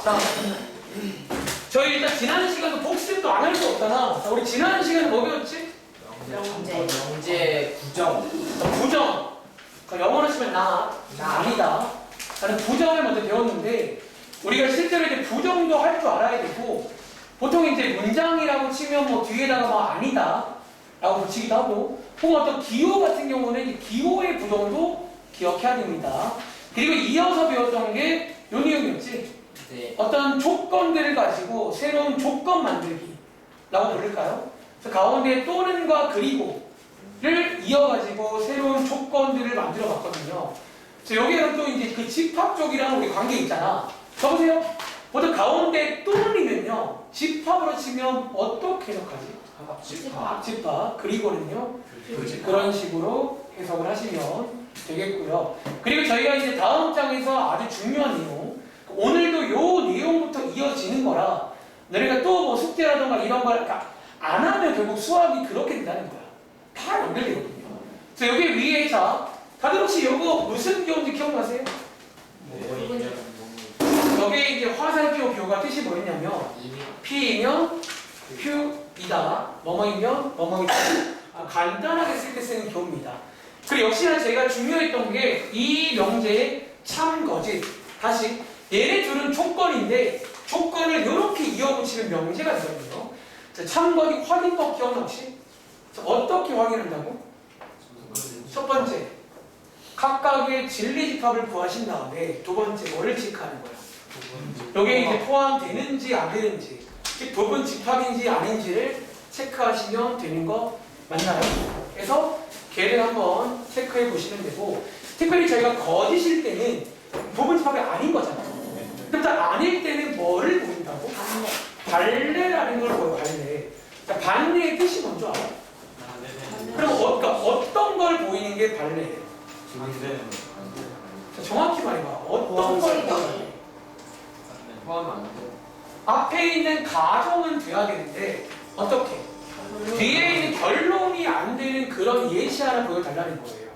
자, 저희 일단 지난 시간도 복습도 안 할 수 없잖아. 자, 우리 지난 시간에 뭐 배웠지? 영재 부정. 부정. 영어로 치면 아니다. 나는 부정을 먼저 배웠는데 우리가 실제로 이제 부정도 할 줄 알아야 되고 보통 이제 문장이라고 치면 뭐 뒤에다가 뭐 아니다 라고 붙이기도 하고 혹은 어떤 기호 같은 경우는 이제 기호의 부정도 기억해야 됩니다. 그리고 이어서 배웠던 게 요 내용이었지. 네. 어떤 조건들을 가지고 새로운 조건 만들기 라고 부를까요? 그래서 가운데 또는과 그리고를 이어가지고 새로운 조건들을 만들어 봤거든요. 그래서 여기에는 또 이제 그 집합 쪽이랑 우리 관계 있잖아. 적으세요. 보통 가운데 또는이면요 집합으로 치면 어떻게 해석하지? 집합. 그리고는요 그런 식으로 해석을 하시면 되겠고요. 그리고 저희가 이제 다음 장에서 아주 중요한 내용, 오늘도 요 내용부터 이어지는 거라 너희가 또 뭐 숙제라던가 이런 걸 안 하면 결국 수학이 그렇게 된다는 거야. 다 연결되거든요. 그래서 여기 위에 자 다들 혹시 이거 무슨 기호인지 기억나세요? 여기에 이제 화살표 기호가 뜻이 뭐였냐면 P이면 Q이다, 뭐뭐이면 뭐뭐이다. 간단하게 쓸 때 쓰는 기호입니다. 그리고 역시나 제가 중요했던 게 이 명제의 참 거짓. 다시 얘네 둘은 조건인데 조건을 이렇게 이어붙이면 명제가 되거든요. 참 거짓 확인법 기억나 혹시? 어떻게 확인한다고? 첫 번째 각각의 진리집합을 구하신 다음에 두 번째 뭐를 체크하는 거야? 여기에 이제 포함되는지 안 되는지, 즉 부분 집합인지 아닌지를 체크하시면 되는 거 맞나요? 그래서 걔를 한번 체크해 보시면 되고, 특별히 저희가 거짓일 때는 부분 집합이 아닌 거잖아요. 그럼 아닐 때는 뭐를 보인다고? 발레라는 걸 보여. 발레. 자, 발레의 뜻이 뭔지 알아? 그럼 그러니까 어떤 걸 보이는 게 발레예요? 자, 정확히 말해봐. 어떤 걸 보이는? 포함 안 돼. 앞에 있는 가정은 돼야 되는데 어떻게? 뒤에 있는 결론이 안 되는 그런 예시 하나 보여달라는 거예요.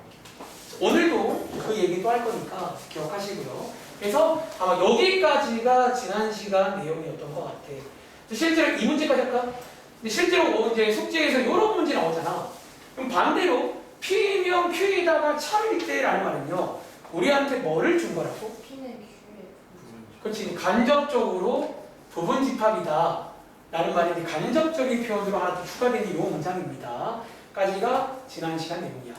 오늘도 그 얘기도 할 거니까 기억하시고요. 그래서 아마 여기까지가 지난 시간 내용이었던 것 같아. 실제로 이 문제까지 할까? 근데 실제로 이제 숙제에서 이런 문제 나오잖아. 그럼 반대로 P면 Q에다가 참일 때라는 말은요, 우리한테 뭐를 준 거라고? 그렇지. 간접적으로 부분 집합이다 라는 말인데 간접적인 표현으로 하나 더 추가된 이 문장입니다. 까지가 지난 시간 내용이야.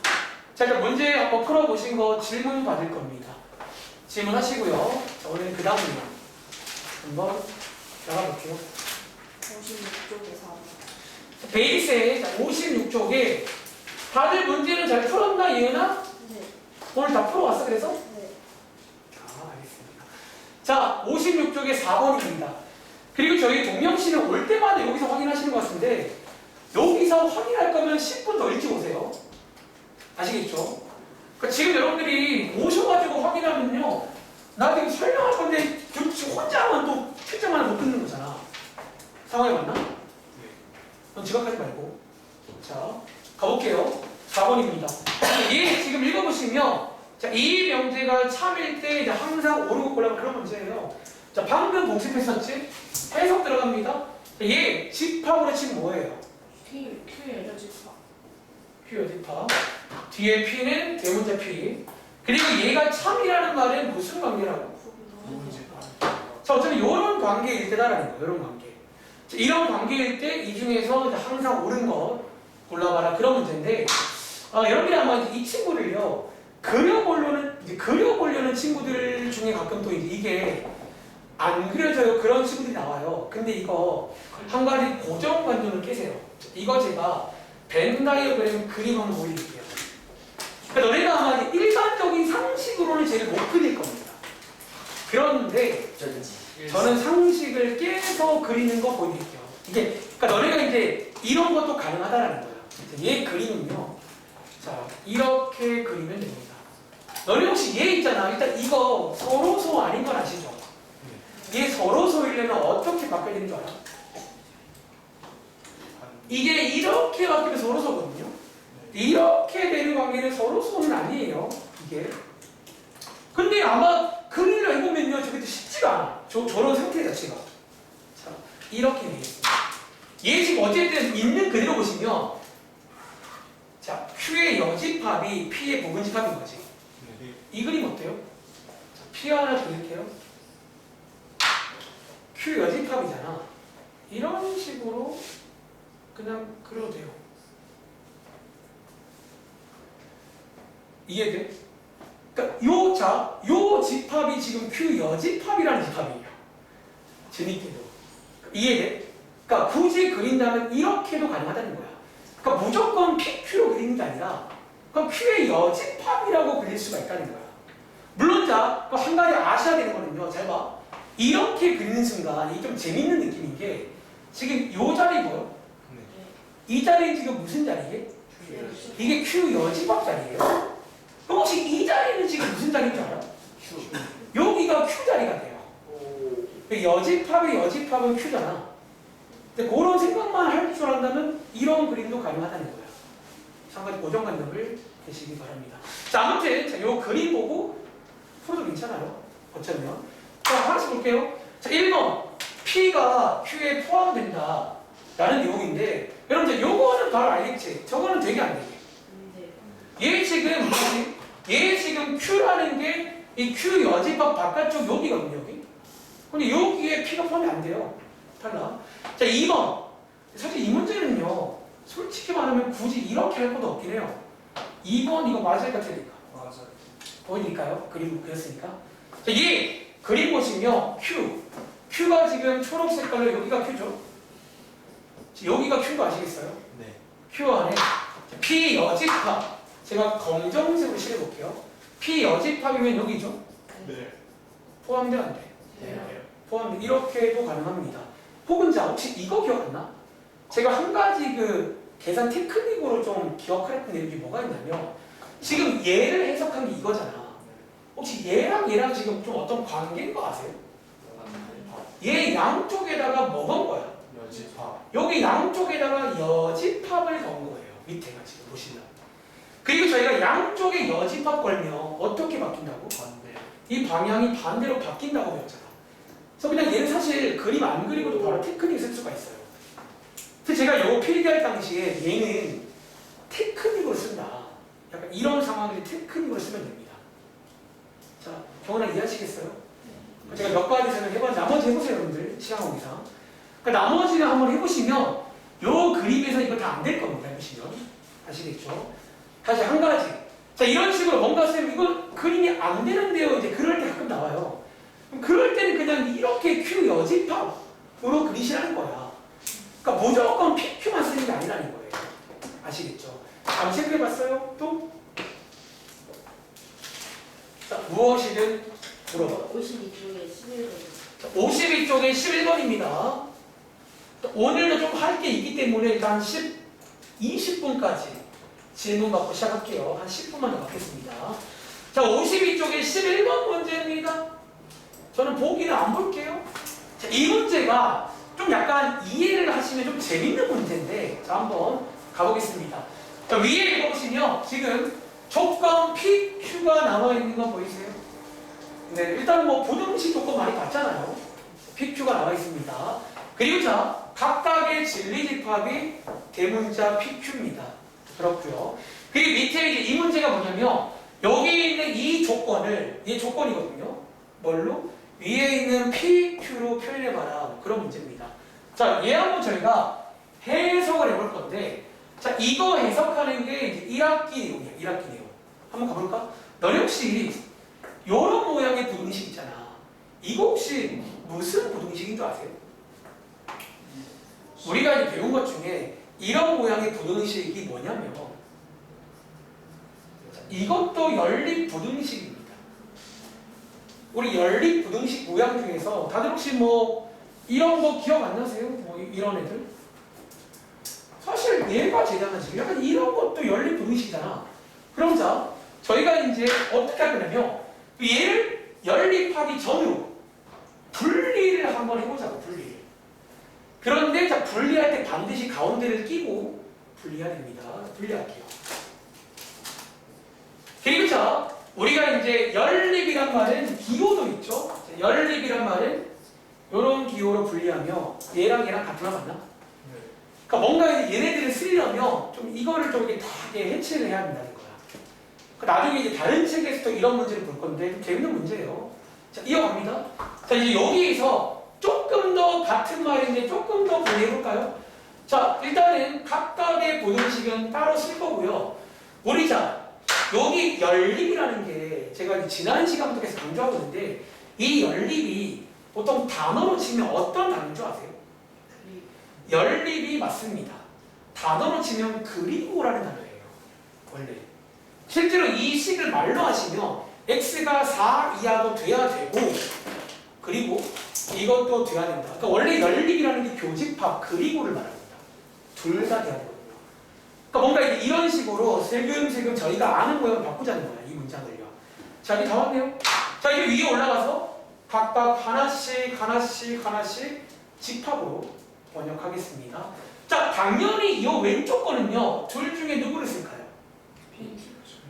자, 일단 문제 한번 풀어보신 거 질문 받을 겁니다. 질문하시고요. 자, 오늘 그 다음이요. 한번 나가볼게요. 56쪽에서 베이스에 56쪽에 다들 문제는 잘 풀었나, 이은아? 네. 오늘 다 풀어왔어, 그래서? 네. 알겠습니다. 자, 56쪽에 4번입니다. 그리고 저희 동명씨는 올 때마다 여기서 확인하시는 것 같은데 여기서 확인할 거면 10분 더 일찍 오세요. 아시겠죠? 그러니까 지금 여러분들이 오셔가지고 확인하면요, 나 지금 설명할 건데 지금 혼자 하면 또 필자만 못 듣는 거잖아. 상황이 맞나? 넌 지각하지 말고. 자, 가볼게요. 4번입니다. 얘 지금 읽어보시면, 자, 이 명제가 참일 때 이제 항상 오르고 올라가는 그런 문제예요. 자, 방금 복습했었지? 해석 들어갑니다. 얘 집합으로 치면 뭐예요? Q예요, 집합. Q요, 집합. 뒤에 P는 대문자 P. 그리고 얘가 참이라는 말은 무슨 관계라고? 자, 어차피 이런 관계일 때다라는 거예요. 이런 관계. 자, 이런 관계일 때 이 중에서 항상 옳은 것 골라봐라. 그런 문제인데, 여러분들이 아마 이 친구를요, 그려보려는 친구들 중에 가끔 또 이게 안 그려져요. 그런 친구들이 나와요. 근데 이거 한 가지 고정관념을 깨세요. 이거 제가 벤 다이어그램 그림 한번 보여드릴게요. 그러니까 너네가 아마 일반적인 상식으로는 제일 못 그릴 겁니다. 그런데 저는 상식을 깨서 그리는 거 보여드릴게요. 이게, 그러니까 너네가 이제 이런 것도 가능하다라는 거야. 얘 그림은요, 자, 이렇게 그리면 됩니다. 너네 혹시 얘 있잖아. 일단 이거 서로소 아닌 건 아시죠? 얘 서로소이려면 어떻게 바뀌어야 되는 줄 알아? 이게 이렇게 바뀌면 서로소거든요. 이렇게 되는 관계는 서로소는 아니에요. 이게. 근데 아마 그림을 해보면요, 저게 쉽지가 않아. 저런 상태 자체가. 자, 이렇게 되겠습니다. 얘 지금 어쨌든 있는 그대로 보시면, 자, Q의 여집합이 P의 부분집합인 거지. 이 그림 어때요? 자, P 하나 그릴게요. Q 여집합이잖아. 이런 식으로 그냥 그려도 돼요. 이해돼? 그러니까 요 집합이 지금 Q 여집합이라는 집합이에요. 재밌게도. 이해돼? 그러니까 굳이 그린다면 이렇게도 가능하다는 거야. 그러니까 무조건 PQ로 그리는 게 아니라 그럼 Q의 여집합이라고 그릴 수가 있다는 거야. 물론 한 가지 아셔야 되는 거는요. 잘 봐. 이렇게 그리는 순간 이게 좀 재밌는 느낌인 게 지금 요 자리고요. 이 자리는 지금 무슨 자리예요? 이게 Q 여집합 자리예요. 그럼 혹시 이 자리는 지금 무슨 자리인 줄 알아? 여기가 Q 자리가 돼요. 여집합의 여집합은 Q잖아. 근데 그런 생각만 할 줄 안다면 이런 그림도 가능하다는 거야. 한 가지 고정관념을 되시기 바랍니다. 자, 아무튼 자, 요 그림 보고 풀어도 괜찮아요. 어쩌면. 자, 하나씩 볼게요. 자, 1번. P가 Q에 포함된다. 라는 내용인데, 여러분들 요거는 바로 알겠지? 저거는 되게 안 되게. 얘 지금 뭐지? 얘 지금 Q라는 게 이 Q 여집합 바깥쪽 여기거든요, 여기. 근데 여기에 P가 포함이 안 돼요. 탈락. 자, 2번. 사실 이 문제는요, 솔직히 말하면 굳이 이렇게 할 것도 없긴 해요. 2번 이거 맞을까 틀릴까? 맞아요. 보이니까요? 그림 그렸으니까. 자, 얘 그림 보시면 Q가 지금 초록 색깔로 여기가 Q죠? 여기가 Q인 거 아시겠어요? 네. Q 안에 P 여집합. 제가 검정색으로 칠해볼게요. P 여집합이면 여기죠? 네. 포함돼 안 돼? 네. 포함돼. 이렇게도 가능합니다. 혹은 자, 혹시 이거 기억 안 나? 제가 한 가지 그 계산 테크닉으로 좀 기억하랬던 내용이 뭐가 있냐면 지금 얘를 해석한 게 이거잖아. 혹시 얘랑 지금 좀 어떤 관계인 거 아세요? 얘 양쪽에다가 뭐 건 거야? 여집합. 여기 양쪽에다가 여집합을 건 거예요. 밑에가 지금 보시면. 그리고 저희가 양쪽에 여집합 걸면 어떻게 바뀐다고? 반대. 이 방향이 반대로 바뀐다고 배웠잖아. 그래서 그냥 얘는 사실 그림 안 그리고도 바로 테크닉을 쓸 수가 있어요. 그래서 제가 이거 필기할 당시에 얘는 테크닉으로 쓴다. 약간 이런 상황을 테크닉으로 쓰면 됩니다. 자, 경원아 이해하시겠어요? 제가 몇 가지 설명해봤는데 나머지 해보세요, 여러분들. 시간 관계상. 그러니까 나머지는 한번 해보시면 요 그림에서 이거 다 안 될 겁니다. 해보시면. 아시겠죠? 다시 한 가지. 자, 이런 식으로 뭔가 쌤 이거 그림이 안 되는데요. 이제 그럴 때 가끔 나와요. 그럼 그럴 때는 그냥 이렇게 Q 여집합으로 그리시라는 거야. 그러니까 무조건 PQ만 쓰는 게 아니라는 거예요. 아시겠죠? 다음 체크해봤어요? 또? 자, 무엇이든 물어봐. 52쪽에 11번. 52쪽에 11번입니다. 오늘도 좀 할 게 있기 때문에 일단 20분까지 질문 받고 시작할게요. 한 10분만 더 받겠습니다. 자, 52쪽에 11번 문제입니다. 저는 보기는 안 볼게요. 자, 이 문제가 좀 약간 이해를 하시면 좀 재밌는 문제인데, 자, 한번 가보겠습니다. 자, 위에 읽어보시면 지금 조건 PQ가 나와 있는 거 보이세요? 네, 일단 뭐 부등식 조건 많이 봤잖아요. PQ가 나와 있습니다. 그리고 자, 각각의 진리집합이 대문자 PQ입니다. 그렇고요. 그리고 밑에 이제 이 문제가 뭐냐면 여기 있는 이 조건을, 이 조건이거든요. 뭘로? 위에 있는 PQ로 표현해봐라. 그런 문제입니다. 자, 얘 한번 저희가 해석을 해볼 건데, 자, 이거 해석하는 게 이제 1학기 내용이야. 1학기 내용. 한번 가볼까? 너네 혹시 요런 모양의 부등식 있잖아. 이거 혹시 무슨 부등식인 줄 아세요? 우리가 이제 배운 것 중에 이런 모양의 부등식이 뭐냐면 이것도 연립 부등식입니다. 우리 연립 부등식 모양 중에서 다들 혹시 뭐 이런 거 기억 안 나세요? 뭐 이런 애들? 사실 얘가 대단하지. 약간 이런 것도 연립 부등식이잖아. 그럼 자, 저희가 이제 어떻게 할 거냐면 얘를 연립하기 전으로 분리를 한번 해보자고. 분리를. 그런데 자, 분리할 때 반드시 가운데를 끼고 분리해야 됩니다. 분리할게요. 그리고 자, 우리가 이제 연립이란 말은 기호도 있죠. 자, 연립이란 말은 이런 기호로 분리하며 얘랑 얘랑 같은 거 맞나? 그러니까 뭔가 이제 얘네들을 쓰려면 좀 이거를 좀 이렇게 다 이렇게 해체를 해야 된다는 거야. 그러니까 나중에 이제 다른 책에서도 이런 문제를 볼 건데 좀 재밌는 문제예요. 자, 이어갑니다. 자, 이제 여기에서 조금 더 같은 말인데 조금 더 분리해볼까요? 자, 일단은 각각의 보존식은 따로 쓸 거고요. 우리 자, 여기 연립이라는 게 제가 이제 지난 시간부터 계속 강조하고 있는데 이 연립이 보통 단어로 치면 어떤 단어인 줄 아세요? 연립이 맞습니다. 단어로 치면 그리고라는 단어예요. 원래. 실제로 이 식을 말로 하시면 x가 4 이하도 돼야 되고 그리고 이것도 돼야 된다. 그러니까 원래 연립이라는 게 교집합 그리고를 말합니다. 둘 다 돼야 되거든요. 그러니까 뭔가 이제 이런 식으로 슬금슬금 저희가 아는 모양을 바꾸자는 거야. 이 문장을요. 자, 여기 다 왔네요. 자, 이제 위에 올라가서 각각 하나씩 집합으로 번역하겠습니다. 자, 당연히 이 왼쪽 거는요. 둘 중에 누구를 쓸까요?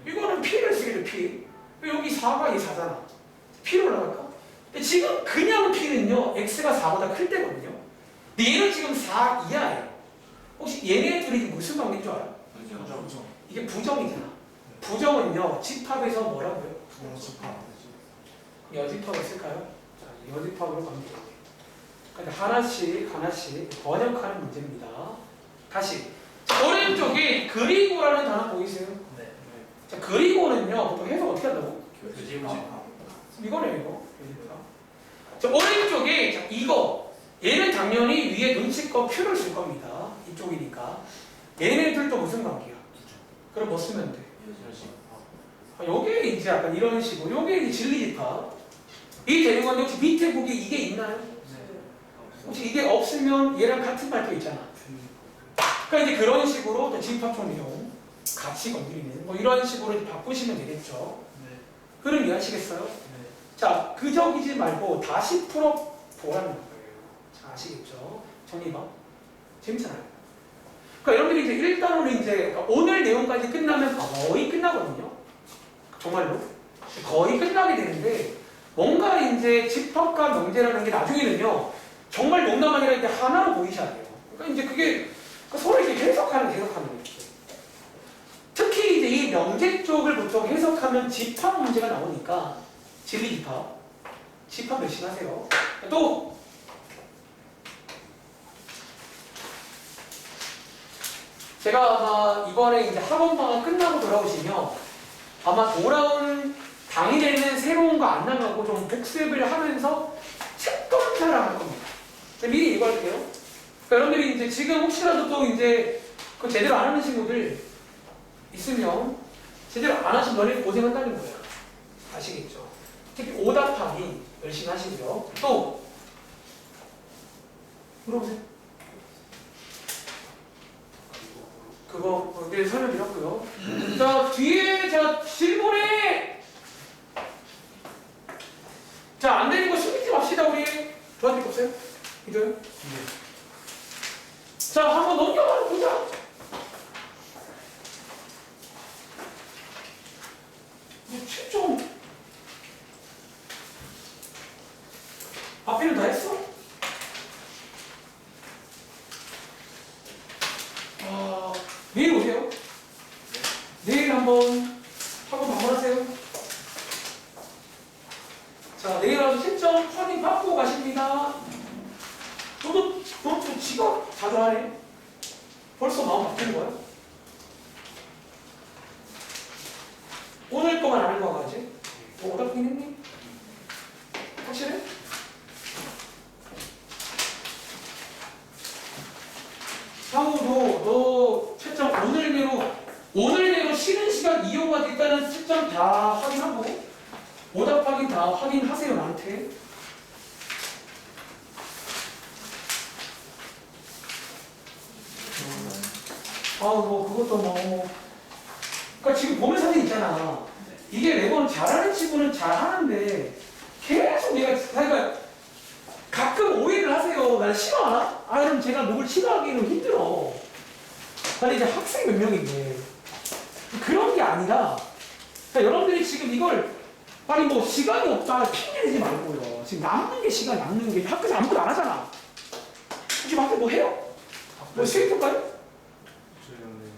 이거는 P를 쓰게 돼, P. 여기 4가 이 4잖아. P로 올라갈까? 근데 지금 그냥 P는요. X가 4보다 클 때거든요. 근데 얘는 지금 4 이하예요. 혹시 얘네 둘이 무슨 관계인 줄 알아요? 이게 부정이잖아. 부정은요. 집합에서 뭐라고요? 여집합을 쓸까요? 자, 여집합으로 갑니다. 그러니까 하나씩 번역하는 문제입니다. 다시. 자, 오른쪽에 그리고라는 단어 보이세요? 네. 자, 그리고는요. 보통 해석 어떻게 한다고? 교집합. 이거네요, 이거. 자, 오른쪽에 자, 이거. 얘는 당연히 위에 눈치껏 Q를 쓸 겁니다. 이쪽이니까. 얘네들도 무슨 관계야? 그럼 뭐 쓰면 돼? 요게 이제 약간 이런 식으로. 요게 이제 진리집합. 이 되는 건 혹시 밑에 보기에 이게 있나요? 혹시 이게 없으면 얘랑 같은 말도 있잖아. 그러니까 이제 그런 식으로 집합총 내용 같이 건드리는 뭐 이런 식으로 이제 바꾸시면 되겠죠. 그럼 이해하시겠어요? 자, 그저기지 말고 다시 풀어보라는 거예요. 자, 아시겠죠? 정리봐. 재밌잖아요. 그러니까 여러분들이 이제 일단으로 이제 그러니까 오늘 내용까지 끝나면 거의 끝나거든요. 정말로. 거의 끝나게 되는데 뭔가 이제 집합과 명제라는 게 나중에는요. 정말 농담 아니라 이제 하나로 보이셔야 돼요. 그러니까 이제 그게 서로 이렇게 해석하는 거예요. 특히 이제 이 명제 쪽을 보통 해석하면 집합 문제가 나오니까 진리 집합 열심히 하세요. 또 제가 아마 이번에 이제 학원 방학 끝나고 돌아오시면 아마 돌아온 당일에는 새로운 거 안 나가고 좀 복습을 하면서 책 검사를 할 겁니다. 미리 얘기할게요. 그러니까 여러분들이 이제 지금 혹시라도 또 이제 그 제대로 안 하는 친구들 있으면 제대로 안 하신 너네 고생한다는 거예요. 아시겠죠? 특히 오답하기 열심히 하시고요. 또 물어보세요. 그거 네, 설명드렸고요. 자, 뒤에 자 질문에 자, 안 되는 거 숨기지 맙시다. 우리 도와드릴 거 없어요? 이도요? 네. 자, 한번 넘겨봐 보자. 뭐 최종 앞에는 다 했어? 내일 오세요. 내일 한번 학원 방문하세요. 자, 내일 와서 실전 확인 받고 가십니다. 너도 지각 자주 하네. 벌써 마음 바뀌는 거야? 오늘 거만 아는 거 같지? 뭐 오답긴 했니? 확실해? 상우도 너 채점 오늘 내로 쉬는 시간 이용가 됐다는 채점 다 확인하고 오답 확인 다 확인하세요. 나한테. 뭐 그것도 뭐 그러니까 지금 보면 사진 있잖아. 이게 레고는 잘하는 친구는 잘하는데 계속 내가 그러니까 가끔 오해를 하세요. 난 싫어하나? 그럼 제가 누굴 싫어하기는 힘들어. 근데 이제 학생 몇 명인데 그런 게 아니라 그러니까 여러분들이 지금 이걸 아니 뭐 시간이 없다 핑계 대지 말고요. 지금 남는 게 시간 남는 게 학교에서 아무것도 안 하잖아. 지금 학교 뭐 해요? 뭐 수행평가요? 저는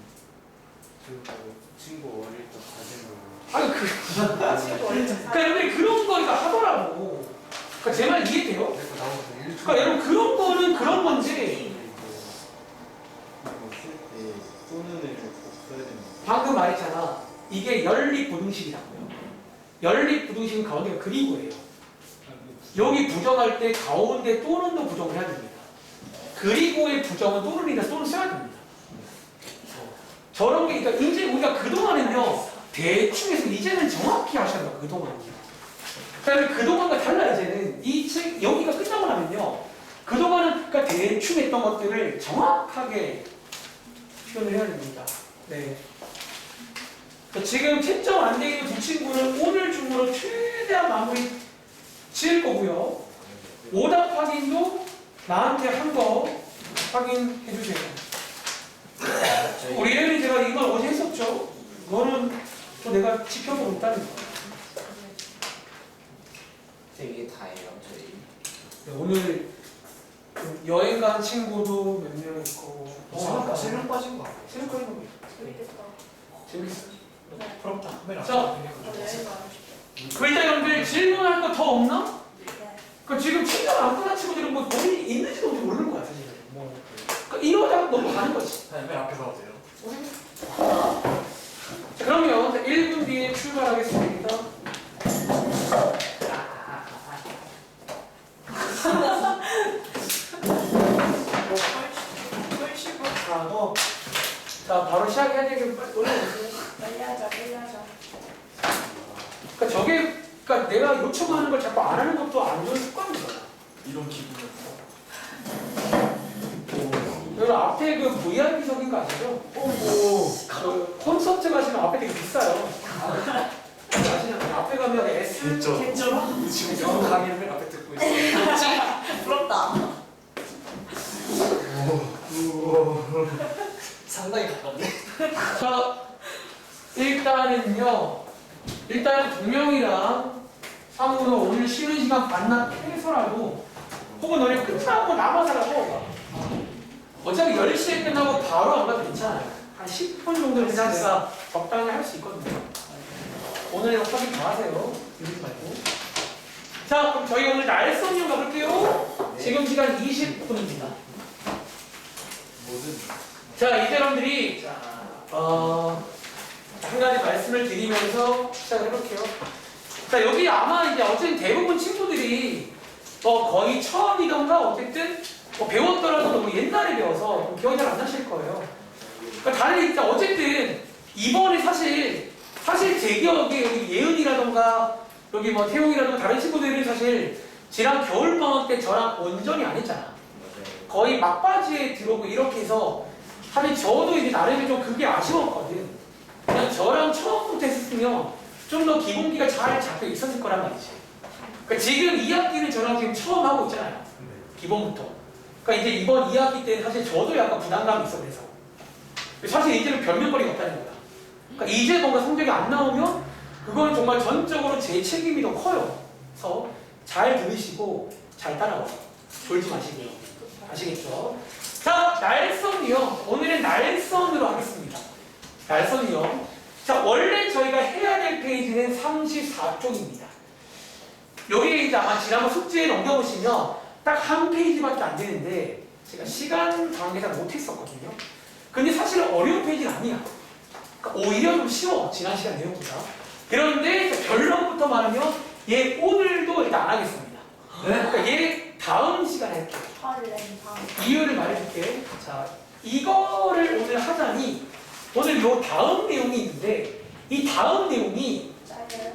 친구 어릴 적 과제로 아니 그러니까 여러분이 그런 거니까 하더라고. 그러니까 제 말 이해돼요? 그래서 나오면서 일주일 그러니까 여러분 그런 거는 그런 건지 이거 쓸때 쏘는 애를 꼭 써야 됩니다. 방금 말했잖아. 이게 연립부등식이라고요. 연립부등식은 가운데가 그리고예요. 여기 부정할 때 가운데 또는도 부정을 해야 됩니다. 그리고의 부정은 또는이나 또는 써야 됩니다. 저런 게 그러니까 이제 우리가 그동안은요 대충 해서 이제는 정확히 하셔야 돼요. 그동안이요. 그러니까 그동안과 달라 이제는 이 책 여기가 끝나고 나면요 그동안은 그러니까 대충 했던 것들을 정확하게 표현을 해야 됩니다. 네. 지금 채점 안 되는 두 친구는 오늘 중으로 최대한 마무리 지을 거고요. 오답 확인도 나한테 한 거 확인해 주세요. 우리 예은이 제가 이걸 어제 했었죠. 이거는 또 내가 지켜보고 있다는 거. 이게 다예요, 저희. 네, 오늘 여행 간 친구도 몇 명 있고. 세명 빠진 거 세명 빠진 거. 재밌겠다. 재밌겠어. 네. 부럽다. 같아요. 자, 저 여행 가고 싶어. 그 일단 여러분들 질문할 거 더 없나? 네. 그 지금 친구가 안 끝난 친구들은 뭐 돈이 있는지도 모르는 거야 사실. 뭐 그러니까 이러다가 너무 가는 거지. 맨 앞에서 오세요. 자, 그러면 1분 뒤에 출발하겠습니다. 자, 바로 시작해야 되겠 빨리 올려주세요. 빨리 하자, 빨리 하자. 그러니까 저게 그러니까 내가 요청하는 걸 자꾸 안 하는 것도 안 좋은 습관이잖아. 이런 기분이었어. 여러분 앞에 그 VIP석인 거 아시죠? 그 콘서트 가시면 앞에 되게 비싸요. 아시나요? 앞에 가면 S 괜찮아? 지금 영어 강의를 맨 앞에 듣고 있어. 부럽다. 상당히 가깝네. 자, 일단 동명이랑 상우는 오늘 쉬는 시간 반납해서라도 혹은 너네 끝나고 남아서라도 어차피 10시에 끝나고 바로 안 가도 괜찮아요. 한 10분 정도 그냥 내가 적당히 할 수 있거든요. 오늘 확인 다 하세요. 이러지 말고. 자, 그럼 저희 오늘 날성용 가볼게요. 지금 시간 20분입니다. 자, 이제 여러분들이 한 가지 말씀을 드리면서 시작을 해볼게요. 자, 여기 아마 이제 어쨌든 대부분 친구들이 거의 처음이던가 어쨌든 배웠더라도 너무 옛날에 배워서 좀 기억이 잘 안 나실 거예요. 그러니까 다른 어쨌든 이번에 사실 제 기억에 여기 예은이라던가 여기 뭐 태용이라던가 다른 친구들이 사실 지난 겨울방학 때 저랑 온전히 안 했잖아. 거의 막바지에 들어오고 이렇게 해서 사실 저도 이제 나름의 좀 그게 아쉬웠거든. 그냥 저랑 처음부터 했으면 좀 더 기본기가 잘 잡혀 있었을 거란 말이지. 그러니까 지금 2학기는 저랑 지금 처음 하고 있잖아요. 기본부터. 그러니까 이제 이번 2학기 때는 사실 저도 약간 부담감이 있어 그래서. 사실 이제는 변명거리가 없다는 거야. 그러니까 이제 뭔가 성적이 안 나오면 그건 정말 전적으로 제 책임이 더 커요. 그래서 잘 들으시고 잘 따라와요. 졸지 마시고요. 아시겠죠? 자, 날선이요. 오늘은 날선으로 하겠습니다. 날선이요. 자, 원래 저희가 해야 될 페이지는 34쪽입니다. 여기에 이제 아마 지난번 숙제에 넘겨보시면 딱 한 페이지밖에 안 되는데 제가 시간 관계상 못했었거든요. 근데 사실 어려운 페이지는 아니야. 그러니까 오히려 좀 쉬워. 지난 시간 내용보다. 그런데 결론부터 말하면 얘 오늘도 일단 안 하겠습니다. 그러니까 얘 다음 시간에 할게요. 이유를 말해줄게. 자, 이거를 오늘 하자니 오늘 요 다음 내용이 있는데 이 다음 내용이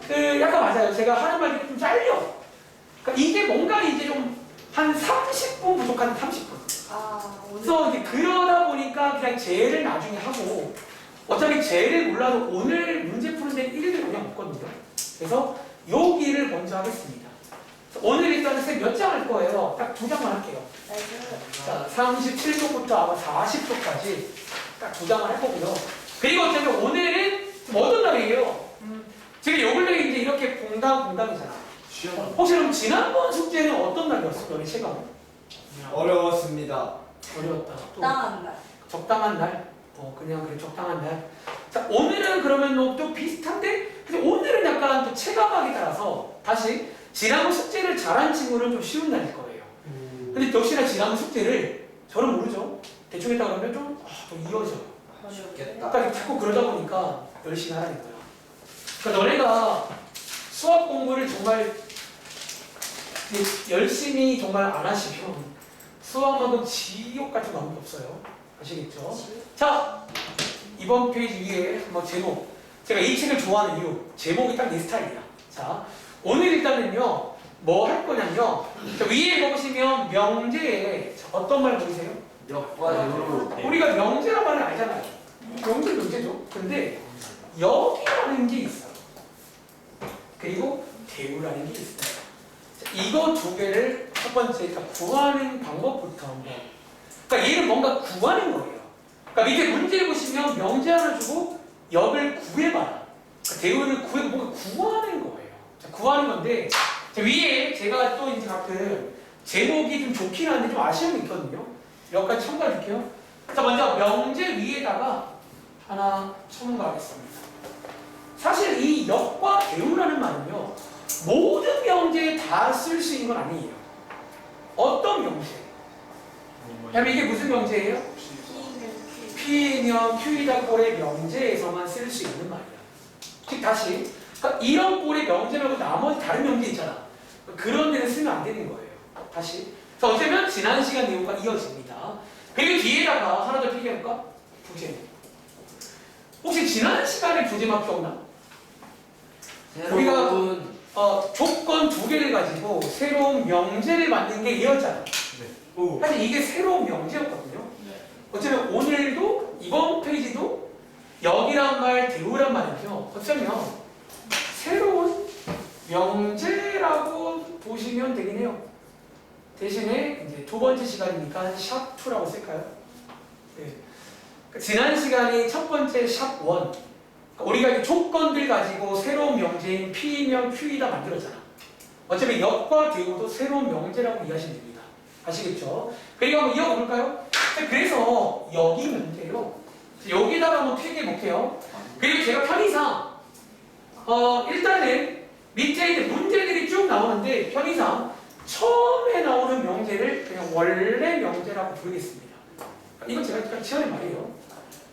그 약간 맞아요. 제가 하는 말이 좀 잘려. 그러니까 이게 뭔가 이제 좀 한 30분 부족한 30분. 그래서 이제 그러다 보니까 그냥 쟤를 나중에 하고 어차피 쟤를 몰라도 오늘 문제 푸는 데는 1도 영향 없거든요. 그래서 여기를 먼저 하겠습니다. 오늘 일단은 쌤 몇 장 할 거예요? 딱 2장만 할게요. 자, 37쪽부터 아마 40쪽까지 딱 2장만 할 거고요. 그리고 어차피 오늘은 좀 어떤 날이에요? 지금 요 근래 이제 이렇게 봉당이잖아. 혹시 그럼 지난번 숙제는 어떤 날이었어? 너네 체감? 어려웠습니다. 어려웠다. 또 땅한 날. 적당한 날. 그냥 그래 적당한 날. 자 오늘은 그러면 뭐또 비슷한데, 근데 오늘은 약간 또 체감하기 따라서 다시 지난번 숙제를 잘한 친구는 좀 쉬운 날일 거예요. 근데 역시나 지난번 숙제를 저는 모르죠. 대충 했다 그러면 좀 이어져요. 죽겠다. 그러니까 자꾸 그러다 보니까 열심히 하라는 거야. 그러니까 너네가 수학 공부를 정말 열심히 정말 안 하시면 수학만큼 지옥 같은 거 아무것도 없어요. 아시겠죠? 자, 이번 페이지 위에 제목. 제가 이 책을 좋아하는 이유. 제목이 딱 내 스타일이야. 자, 오늘 일단은요. 뭐 할 거냐면요. 자, 위에 이거 보시면 명제에 어떤 말 보이세요? 역과 대우로. 우리가 명제란 말을 알잖아요. 명제죠. 근데 여기라는 게 있어요. 그리고 대우라는 게 있어요. 자, 이거 두 개를 첫 번째 일단 구하는 방법부터 한번. 그러니까 얘는 뭔가 구하는 거예요. 그러니까 밑에 문제를 보시면 명제 하나 주고 역을 구해봐라. 그러니까 대우를 뭔가 구하는 거예요. 자, 구하는 건데 자, 위에 제가 또 이제 가끔 제목이 좀 좋긴 한데 좀 아쉬움이 있거든요. 여기까지 첨가해줄게요. 자, 먼저 명제 위에다가 하나 첨가하겠습니다. 사실 이 역과 대우라는 말은요, 모든 명제에 다 쓸 수 있는 건 아니에요. 어떤 명제? 그럼 이게 무슨 명제예요? P면 Q이다 꼴의 명제에서만 쓸 수 있는 말이야. 즉 다시 그러니까 이런 꼴의 명제 말고 나머지 다른 명제 있잖아. 그런 데는 쓰면 안 되는 거예요. 다시. 자, 어쩌면 지난 시간 내용과 이어집니다. 그리고 뒤에다가 하나 더 필기해볼까? 부제목. 혹시 지난 시간에 부제목 기억나? 우리가 조건 두 개를 가지고 새로운 명제를 만든 게 이었잖아. 사실 이게 새로운 명제였거든요. 어쩌면 오늘도 이번 페이지도 역이란 말, 대우란 말은요. 어쩌면 새로운 명제라고 보시면 되긴 해요. 대신에 이제 두 번째 시간이니까 샵2라고 쓸까요? 네. 지난 시간이 첫 번째 샵1. 우리가 이 조건들 가지고 새로운 명제인 P면 Q이다 만들었잖아. 어차피 역과 대우도 새로운 명제라고 이해하시면 됩니다. 아시겠죠? 그리고 한번 이어볼까요? 그래서 여기 문제요. 여기다가 한번 필기해 볼게요. 그리고 제가 편의상 일단은 밑에 이제 문제들이 쭉 나오는데 편의상 처음에 나오는 명제를 그냥 원래 명제라고 부르겠습니다. 이건 제가 일단 지어낸 말이에요.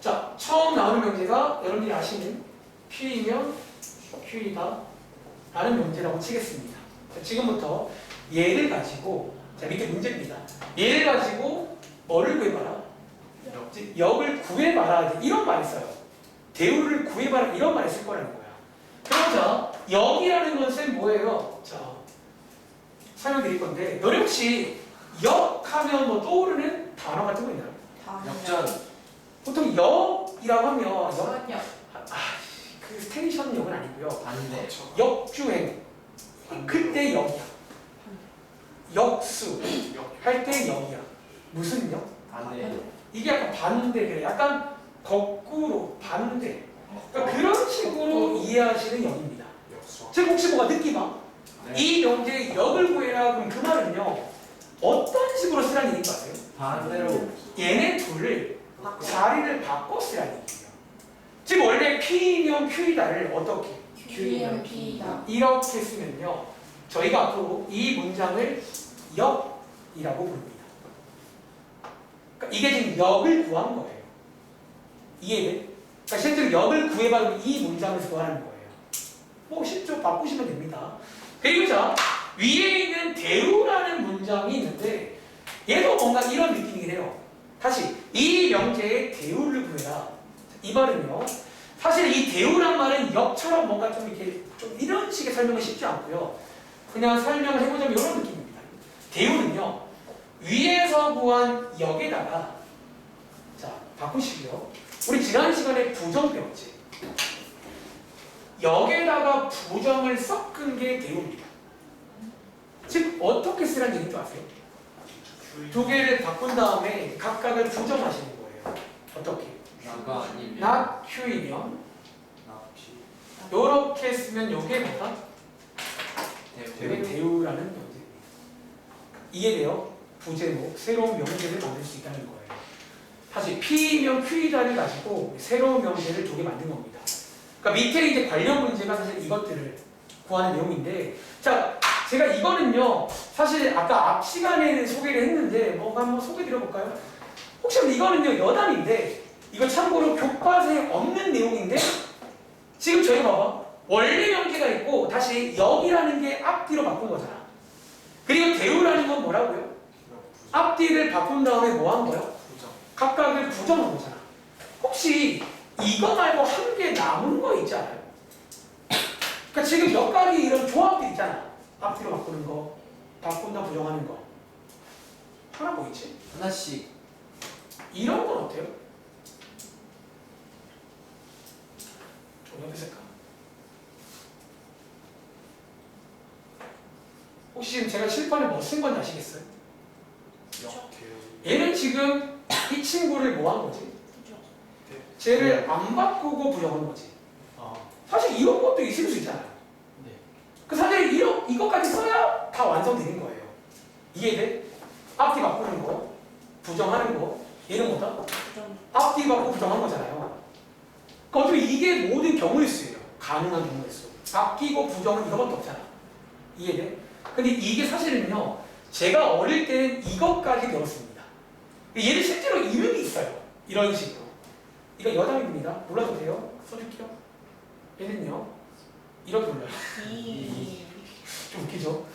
자, 처음 나오는 명제가 여러분들이 아시는 P이면 Q이다 라는 명제라고 치겠습니다. 자, 지금부터 얘를 가지고 자, 밑에 문제입니다. 얘를 가지고 뭐를 구해봐라? 역을 구해봐라. 이런 말을 써요. 대우를 구해봐라. 이런 말을 쓸 거라는 거야. 그럼 자, 역이라는 것은 뭐예요? 자, 설명드릴 건데 너네 혹시 역하면 뭐 떠오르는 단어 같은 거 있나요? 역전. 보통 역이라고 하면 전혀. 그 스테이션 역은 아니고요. 반대. 역주행. 그때 역이야. 역수. 할 때 역이야. 무슨 역? 반대. 이게 약간 반대 그래. 약간 거꾸로 반대. 그러니까 그런 식으로 이해하시는 역입니다. 즉 혹시 뭐가 느낌 와? 이 명제의 역을 구해라. 그럼 그 말은요. 어떤 식으로 쓰라는 얘기인 거 아세요? 반대로. 얘네 둘을 자리를 바꿔 쓰라는 얘기예요. 즉 원래 P면 Q이다를 어떻게? Q면 P이다. 이렇게 쓰면요. 저희가 앞으로 이 문장을 역이라고 부릅니다. 그러니까 이게 지금 역을 구한 거예요. 이해돼? 그러니까 실제로 역을 구해봐도 이 문장을 구하는 거예요. 뭐 쉽죠? 바꾸시면 됩니다. 그리고 자, 위에 있는 대우라는 문장이 있는데 얘도 뭔가 이런 느낌이긴 해요. 다시 이 명제의 대우를 구해라. 이 말은요. 사실 이 대우란 말은 역처럼 뭔가 좀 이렇게 좀 이런 식의 설명은 쉽지 않고요. 그냥 설명을 해보자면 이런 느낌입니다. 대우는요. 위에서 구한 역에다가 자 바꾸시고요. 우리 지난 시간에 부정 배웠지. 역에다가 부정을 섞은 게 대우입니다. 즉 어떻게 쓰라는 얘기인 줄 아세요? 두 개를 바꾼 다음에 각각을 부정하시는 거예요. 어떻게? 나가 아니면. not Q이면 요렇게 쓰면 요게 뭐다? 이게 대우라는 명제입니다. 이해돼요? 부제목, 새로운 명제를 만들 수 있다는 거예요. 사실 P면 Q이다를 가지고 새로운 명제를 2개 만든 겁니다. 그러니까 밑에 이제 관련 문제가 사실 이것들을 구하는 내용인데, 자, 제가 이거는요, 사실 아까 앞 시간에는 소개를 했는데, 뭐 한번 소개 드려볼까요? 혹시 이거는요, 여담인데, 이거 참고로 교과서에 없는 내용인데, 지금 저희 봐봐. 원래 명제가 있고, 다시 역이라는 게 앞뒤로 바꾼 거잖아. 그리고 대우라는 건 뭐라고요? 앞뒤를 바꾼 다음에 뭐 한 거예요? 각각을 부정한 거잖아. 혹시 이거 말고 한 개 남은 거 있지 않아요? 그러니까 지금 몇 가지 이런 조합들 있잖아. 앞뒤로 바꾸는 거, 바꾼다 부정하는 거. 하나 뭐 있지? 하나씩. 이런 건 어때요? 좀 옆에 색깔. 혹시 지금 제가 칠판에 뭐 쓴 건지 아시겠어요? 얘는 지금 이 친구를 뭐 한 거지? 쟤를 안 바꾸고 부정한 거지. 사실 이런 것도 있을 수 있잖아요. 그 사실 이것까지 써야 다 완성되는 거예요. 이해돼? 앞뒤 바꾸는 거, 부정하는 거, 얘는 뭐다? 앞뒤 바꾸고 부정한 거잖아요. 그러니까 어차피 이게 모든 경우일 수예요. 가능한 경우일 수. 바뀌고 부정은 이거밖에 없잖아. 이해돼? 근데 이게 사실은요, 제가 어릴 때는 이것까지 배웠습니다. 얘는 실제로 이름이 있어요. 이런 식으로. 이거 여담입니다. 몰라도 돼요? 써줄게요. 얘는요, 이렇게 올라요. 좀 웃기죠?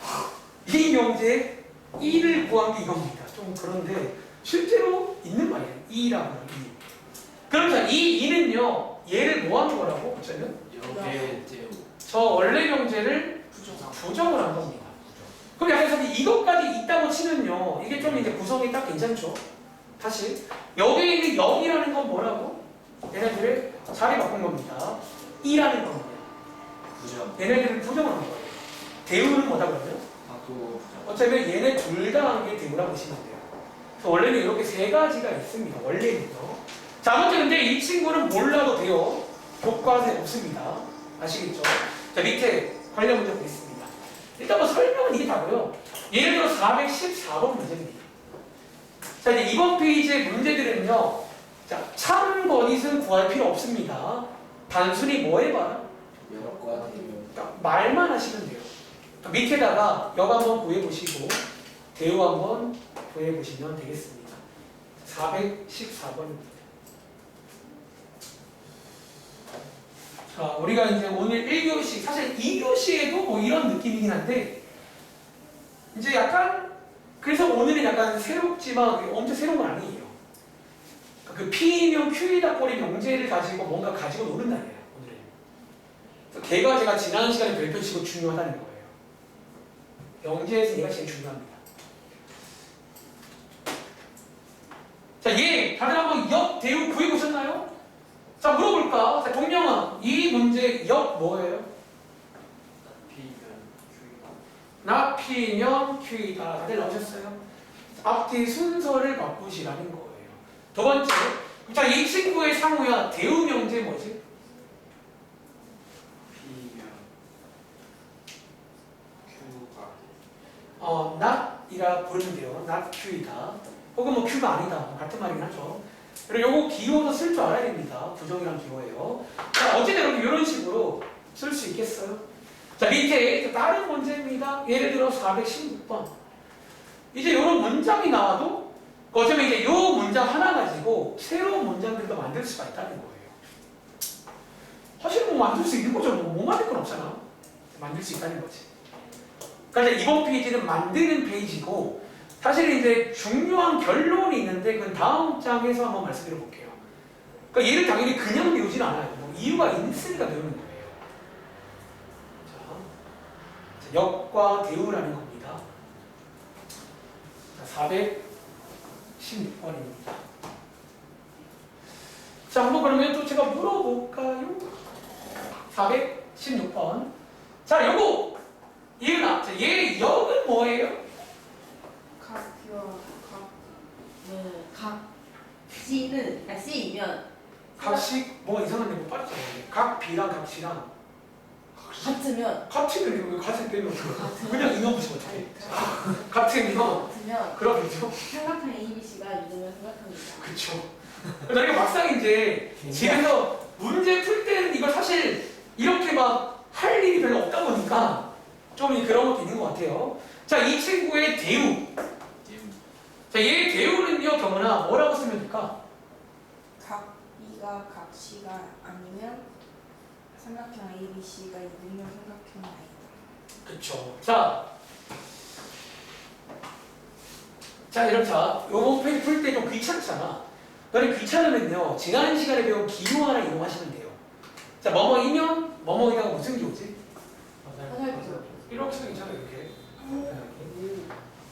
이 명제에 2를 구한 게 이겁니다. 좀 그런데 실제로 있는 말이에요. 2라고 해요. 2. 그럼 자, 이 2는요, 얘를 뭐 한 거라고? 어쩌면? 대우. 저 원래 명제를 부정을 한 겁니다. 그럼 약간 이것까지 있다고 치면요, 이게 좀 이제 구성이 딱 괜찮죠? 다시 여기에 있는 0이라는 건 뭐라고? 얘네들을 자리 바꾼 겁니다. 2라는 겁니다. 부정. 얘네들을 부정한 거예요. 대우는 뭐다 그러면? 바꾸고 부정. 어차피 얘네 둘 다 한 게 대우라고 보시면 돼요. 그래서 원래는 이렇게 3가지가 있습니다. 원래는요. 자, 먼저 근데 이 친구는 몰라도 돼요. 교과서에 없습니다. 아시겠죠? 자, 밑에 관련 문제 보겠습니다. 일단 뭐 설명은 이게 다고요. 예를 들어 414번 문제입니다. 자, 이제 이번 페이지의 문제들은요, 자, 참 거짓은 구할 필요 없습니다. 단순히 뭐 해봐라? 역과 대우. 그러니까 말만 하시면 돼요. 그러니까 밑에다가 역 한번 구해보시고 대우 한번 구해보시면 되겠습니다. 414번입니다. 자, 우리가 이제 오늘 1교시, 사실 2교시에도 뭐 이런 느낌이긴 한데, 이제 약간, 그래서 오늘은 약간 새롭지만 엄청 새로운 건 아니에요. 그 P면 Q이다 꼴이 명제를 가지고 뭔가 가지고 노는 날이에요, 오늘은. 그래서 걔가 제가 지난 시간에 별표치고 중요하다는 거예요. 명제에서 얘가 제일 중요합니다. 자, 얘, 다들 한번 역, 대우 구해보셨나요? 자, 물어볼까? 자, 동명아, 이 문제 역 뭐예요? 나 P면 Q이다. 다들 나오셨어요? 앞뒤 순서를 바꾸시라는 거예요. 두 번째, 자, 이 친구의 상호야. 대우 명제 뭐지? not이라 부르면 돼요. not Q이다. 혹은 뭐 Q가 아니다. 같은 말이긴 하죠. 그리고 요거 기호도 쓸 줄 알아야 됩니다. 부정이란 기호예요. 자, 어쨌든 이런 식으로 쓸 수 있겠어요. 자, 밑에 다른 문제입니다. 예를 들어 416번. 이제 이런 문장이 나와도 어쩌면 이제 요 문장 하나 가지고 새로운 문장들도 만들 수가 있다는 거예요. 사실 뭐 만들 수 있는 거죠. 뭐 만들 건 없잖아. 만들 수 있다는 거지. 그러니까 이번 페이지는 만드는 페이지고, 사실 이제 중요한 결론이 있는데 그건 다음 장에서 한번 말씀드려 볼게요. 그러니까 얘를 당연히 그냥 배우진 않아요. 뭐 이유가 있으니까 배우는 거예요. 자, 역과 대우라는 겁니다. 자, 416번입니다. 자, 한번 그러면 또 제가 물어볼까요? 416번. 자, 요거 얘나, 자, 얘 역은 뭐예요? C는 C이면 각식 뭐가 이상한데 뭐 빠졌잖아요. 각 B랑 각 C랑 같으면 같으면 이거 왜 같을 빼면 어떡해? 그냥 인원 붙이면 어떡해? 같으면 같으면 그러겠죠? 삼각형 ABC가 이등변 삼각형이다. 그쵸. 그러니까 막상 이제 집에서 문제 풀 때는 이걸 사실 이렇게 막 할 일이 별로 없다 보니까 좀 그런 것도 있는 것 같아요. 자, 이 친구의 대우. 자, 얘 대우는요, 경은아, 뭐라고 쓰면 될까? 각 B가 각 C가 아니면 삼각형 ABC가 이등변 삼각형이 아니다. 그쵸. 자, 이렇다. 요번 페이지 풀 때 좀 귀찮잖아. 너네 귀찮으면요, 지난 시간에 배운 기호 하나 이용하시면 돼요. 자, 뭐뭐이면 뭐뭐이다가 무슨 기호지? 화살표. 이렇게 쓰면 괜찮아요, 이렇게.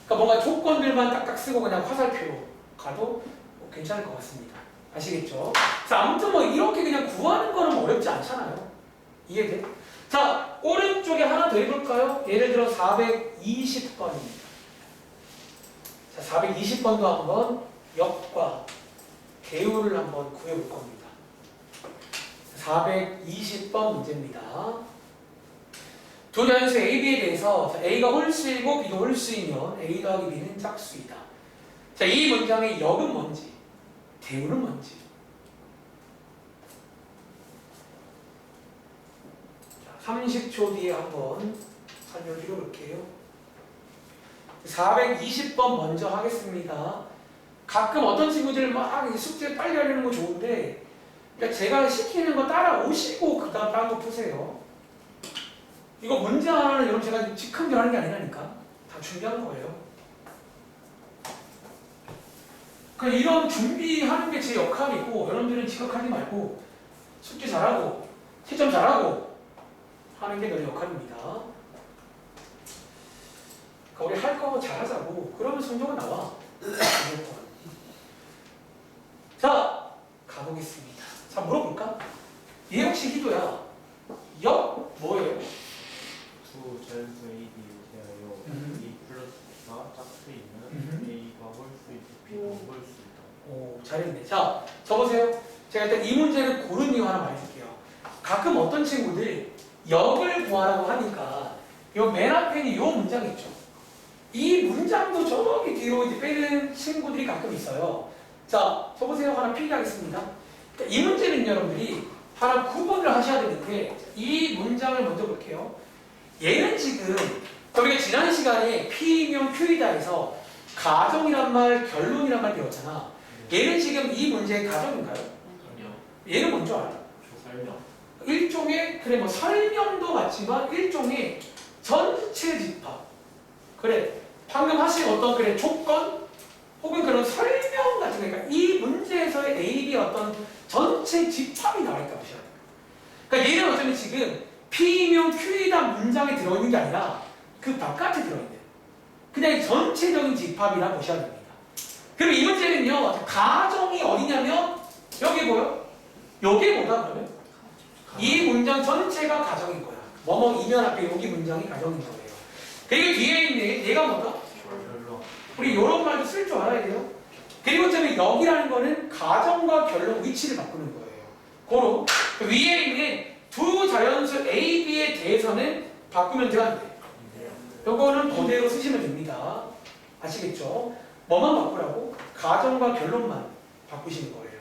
그러니까 뭔가 조건들만 딱딱 쓰고 그냥 화살표로 가도 뭐 괜찮을 것 같습니다. 아시겠죠? 자, 아무튼 뭐 이렇게 그냥 구하는 거는 어렵지 않잖아요. 이해돼? 자, 오른쪽에 하나 더 해볼까요? 예를 들어 420번입니다. 자, 420번도 한번 역과 대우를 한번 구해볼 겁니다. 420번 문제입니다. 두 자연수 A, B에 대해서 A가 홀수이고 B도 홀수이면 A 더하기 B는 짝수이다. 자, 이 문장의 역은 뭔지, 대우는 뭔지. 자, 30초 뒤에 한번 설명을 드려볼게요. 420번 먼저 하겠습니다. 가끔 어떤 친구들 막 숙제 빨리 하려는 거 좋은데, 그러니까 제가 시키는 거 따라오시고 그 다음 다른 거 푸세요. 이거 문제 하나는 여러분 제가 직함대로 하는 게 아니라니까. 다 준비하는 거예요. 그러니까 이런 준비하는 게 제 역할이고, 여러분들은 지각하지 말고 숙제 잘하고 채점 잘하고 하는 게 너희 역할입니다. 그러니까 우리 할 거 잘하자고. 그러면 성적은 나와. 자, 가보겠습니다. 자, 물어볼까? 얘 혹시 희도야. 역 뭐예요? 두 자연수 A, B를 대하여 A 플러스가 짝수이면 A가 홀수이고 B도 홀수이다. 오, 잘했네. 자, 적으세요. 제가 일단 이 문제를 고른 이유 하나 말해줄게요. 가끔 어떤 친구들 역을 구하라고 하니까 요 맨 앞에는 요 문장 있죠. 이 문장도 저기 뒤로 이제 빼는 친구들이 가끔 있어요. 자, 적으세요. 하나 필기하겠습니다. 이 문제는 여러분들이 하나 구분을 하셔야 되는데, 이 문장을 먼저 볼게요. 얘는 지금 우리가 지난 시간에 P이면 Q이다에서 가정이란 말, 결론이란 말 배웠잖아. 얘는 지금 이 문제의 가정인가요? 얘는 뭔지 알아? 설명. 일종의, 그래 뭐 설명도 맞지만 일종의 전체 집합. 그래, 방금 하신 어떤 그래 조건 혹은 그런 설명 같은 거, 그러니까 이 문제에서의 A, B의 어떤 전체 집합이 나와 있다고 보셔야 돼요. 그러니까 얘는 어쩌면 지금 P이면 Q이다 문장에 들어있는 게 아니라 그 바깥에 들어있는 그냥 전체적인 집합이라 보셔야 됩니다. 그럼 이 문제는요, 가정이 어디냐면 여기 뭐요? 여기 뭐다 그러면? 이 문장 전체가 가정인 거야. 뭐뭐 이면 앞에 여기 문장이 가정인 거예요. 그리고 뒤에 있는 얘가 뭐다? 결론. 우리 이런 말도 쓸 줄 알아야 돼요. 그리고 저는 여기라는 거는 가정과 결론 위치를 바꾸는 거예요. 고로 위에 있는 두 자연수 A, B에 대해서는 바꾸면 돼야 돼. 요거는 그대로 쓰시면 됩니다. 아시겠죠? 뭐만 바꾸라고? 가정과 결론만 바꾸시는 거예요.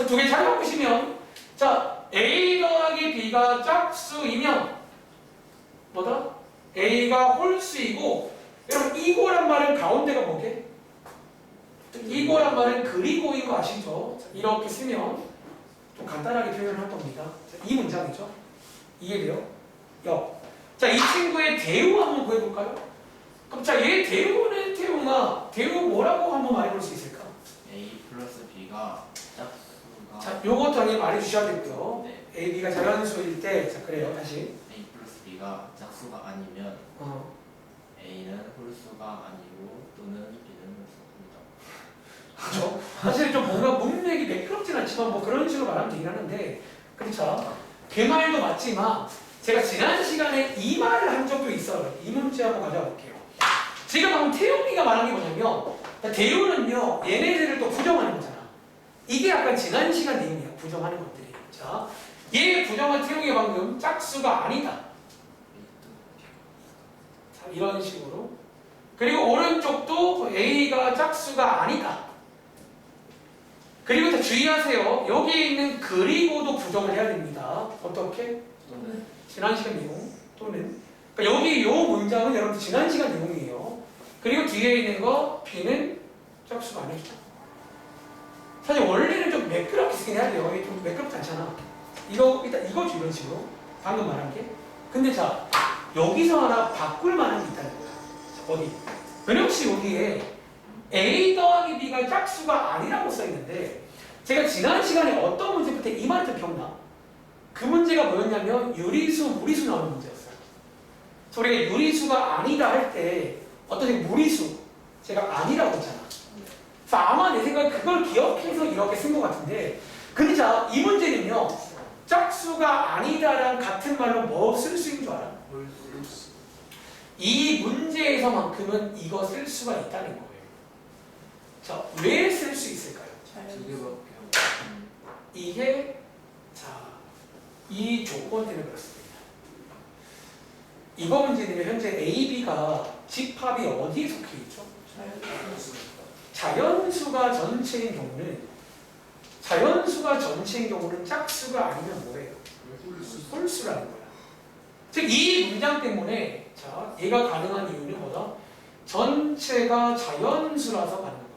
두 개 잘 바꾸시면, 자, A 더하기 B가 짝수이면 뭐다? A가 홀수이고, 여러분 이거란 말은 가운데가 뭐게? 이거란 말은 그리고인 거 아시죠? 이렇게 쓰면 좀 간단하게 표현을 할 겁니다. 이 문장이죠? 이해돼요? 역. 자, 이 친구의 대우 한번 구해볼까요? 그럼 자, 얘 대우는 태웅아, 대우 뭐라고 한번 말해볼 수 있을까? A 플러스 B가 짝수가. 자, 요거 당연히 말해주셔야 되고요. 네. A, B가 자연수일 때, 자, 그래요. 다시. A 플러스 B가 짝수가 아니면 A는 홀수가 아니고 또는 B는 홀수입니다. 그렇죠? 사실 좀 뭔가 문맥이 매끄럽진 않지만 뭐 그런 식으로 말하면 되긴 하는데, 그렇죠? 그 말도 맞지만 제가 지난 시간에 이 말을 한 적도 있어요. 이 문제 한번 가져와 볼게요. 지금 방금 태용이가 말한 게 뭐냐면, 대우는요 얘네들을 또 부정하는 거잖아. 이게 약간 지난 시간 내용이야. 부정하는 것들이. 자, 얘 부정한 태용이가 방금 짝수가 아니다 이런 식으로. 그리고 오른쪽도 A가 짝수가 아니다. 그리고 자 주의하세요. 여기에 있는 그리고도 부정을 해야 됩니다. 어떻게? 또는 지난 시간 내용 또는 그러니까 여기 요 문장은 여러분들 지난 시간 내용이에요. 그리고 뒤에 있는 거 B는 짝수가 아니다. 사실 원래는 좀 매끄럽게 쓰긴 해야 돼요. 이게 좀 매끄럽지 않잖아. 이거 일단 이거죠 이런 식으로 방금 말한 게. 근데 자 여기서 하나 바꿀 만한 게 있다는 거야. 자, 어디? 변형씨 여기에 A 더하기 B가 짝수가 아니라고 써 있는데 제가 지난 시간에 어떤 문제부터 이 말을 좀 기억나? 그 문제가 뭐였냐면 유리수, 무리수 나오는 문제였어요. 그래서 우리가 유리수가 아니다 할 때 어떤 식으로 무리수 제가 아니라고 했잖아. 그래서 아마 내 생각에 그걸 기억해서 이렇게 쓴 것 같은데 근데 자 이 문제는요 짝수가 아니다랑 같은 말로 뭐 쓸 수 있는 줄 알아? 이 문제에서만큼은 이거 쓸 수가 있다는 거예요. 자, 왜 쓸 수 있을까요? 두 개밖에 이게 자, 이 조건 때문에 그렇습니다. 이거 문제는 현재 A, B가 집합이 어디에 속해 있죠? 자연수가 전체인 경우는 짝수가 아니면 뭐예요? 홀수라는 거야. 즉 이 문장 때문에 자 얘가 가능한 이유는 뭐다? 전체가 자연수라서 가능한 겁니다.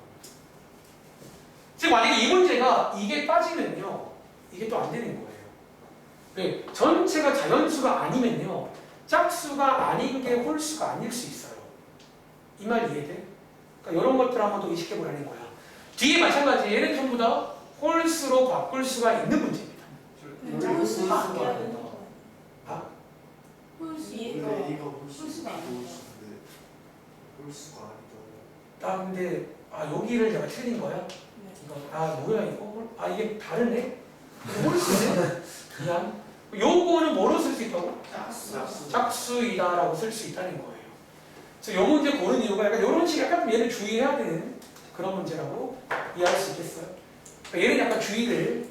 즉 만약에 이 문제가 이게 빠지면요 이게 또 안 되는 거예요. 네, 전체가 자연수가 아니면요 짝수가 아닌 게 홀수가 아닐 수 있어요. 이 말 이해돼? 그러니까 이런 것들 한번 더 의식해 보라는 거야. 뒤에 마찬가지 얘는 전부 다 홀수로 바꿀 수가 있는 문제입니다. 홀수가 아니야. 아? 홀수가 아 근데 여기를 내가 틀린 거야? 이거 뭐야 이거? 이게 다르네? 홀수네? 그냥 요거는 뭐로 쓸 수 있다고? 짝수이다라고 쓸 수 있다는 거예요. 그래서 요 문제 고른 이유가 약간 요런 식의 약간 얘를 주의해야 되는 그런 문제라고 이해할 수 있겠어요. 그러니까 얘는 약간 주의를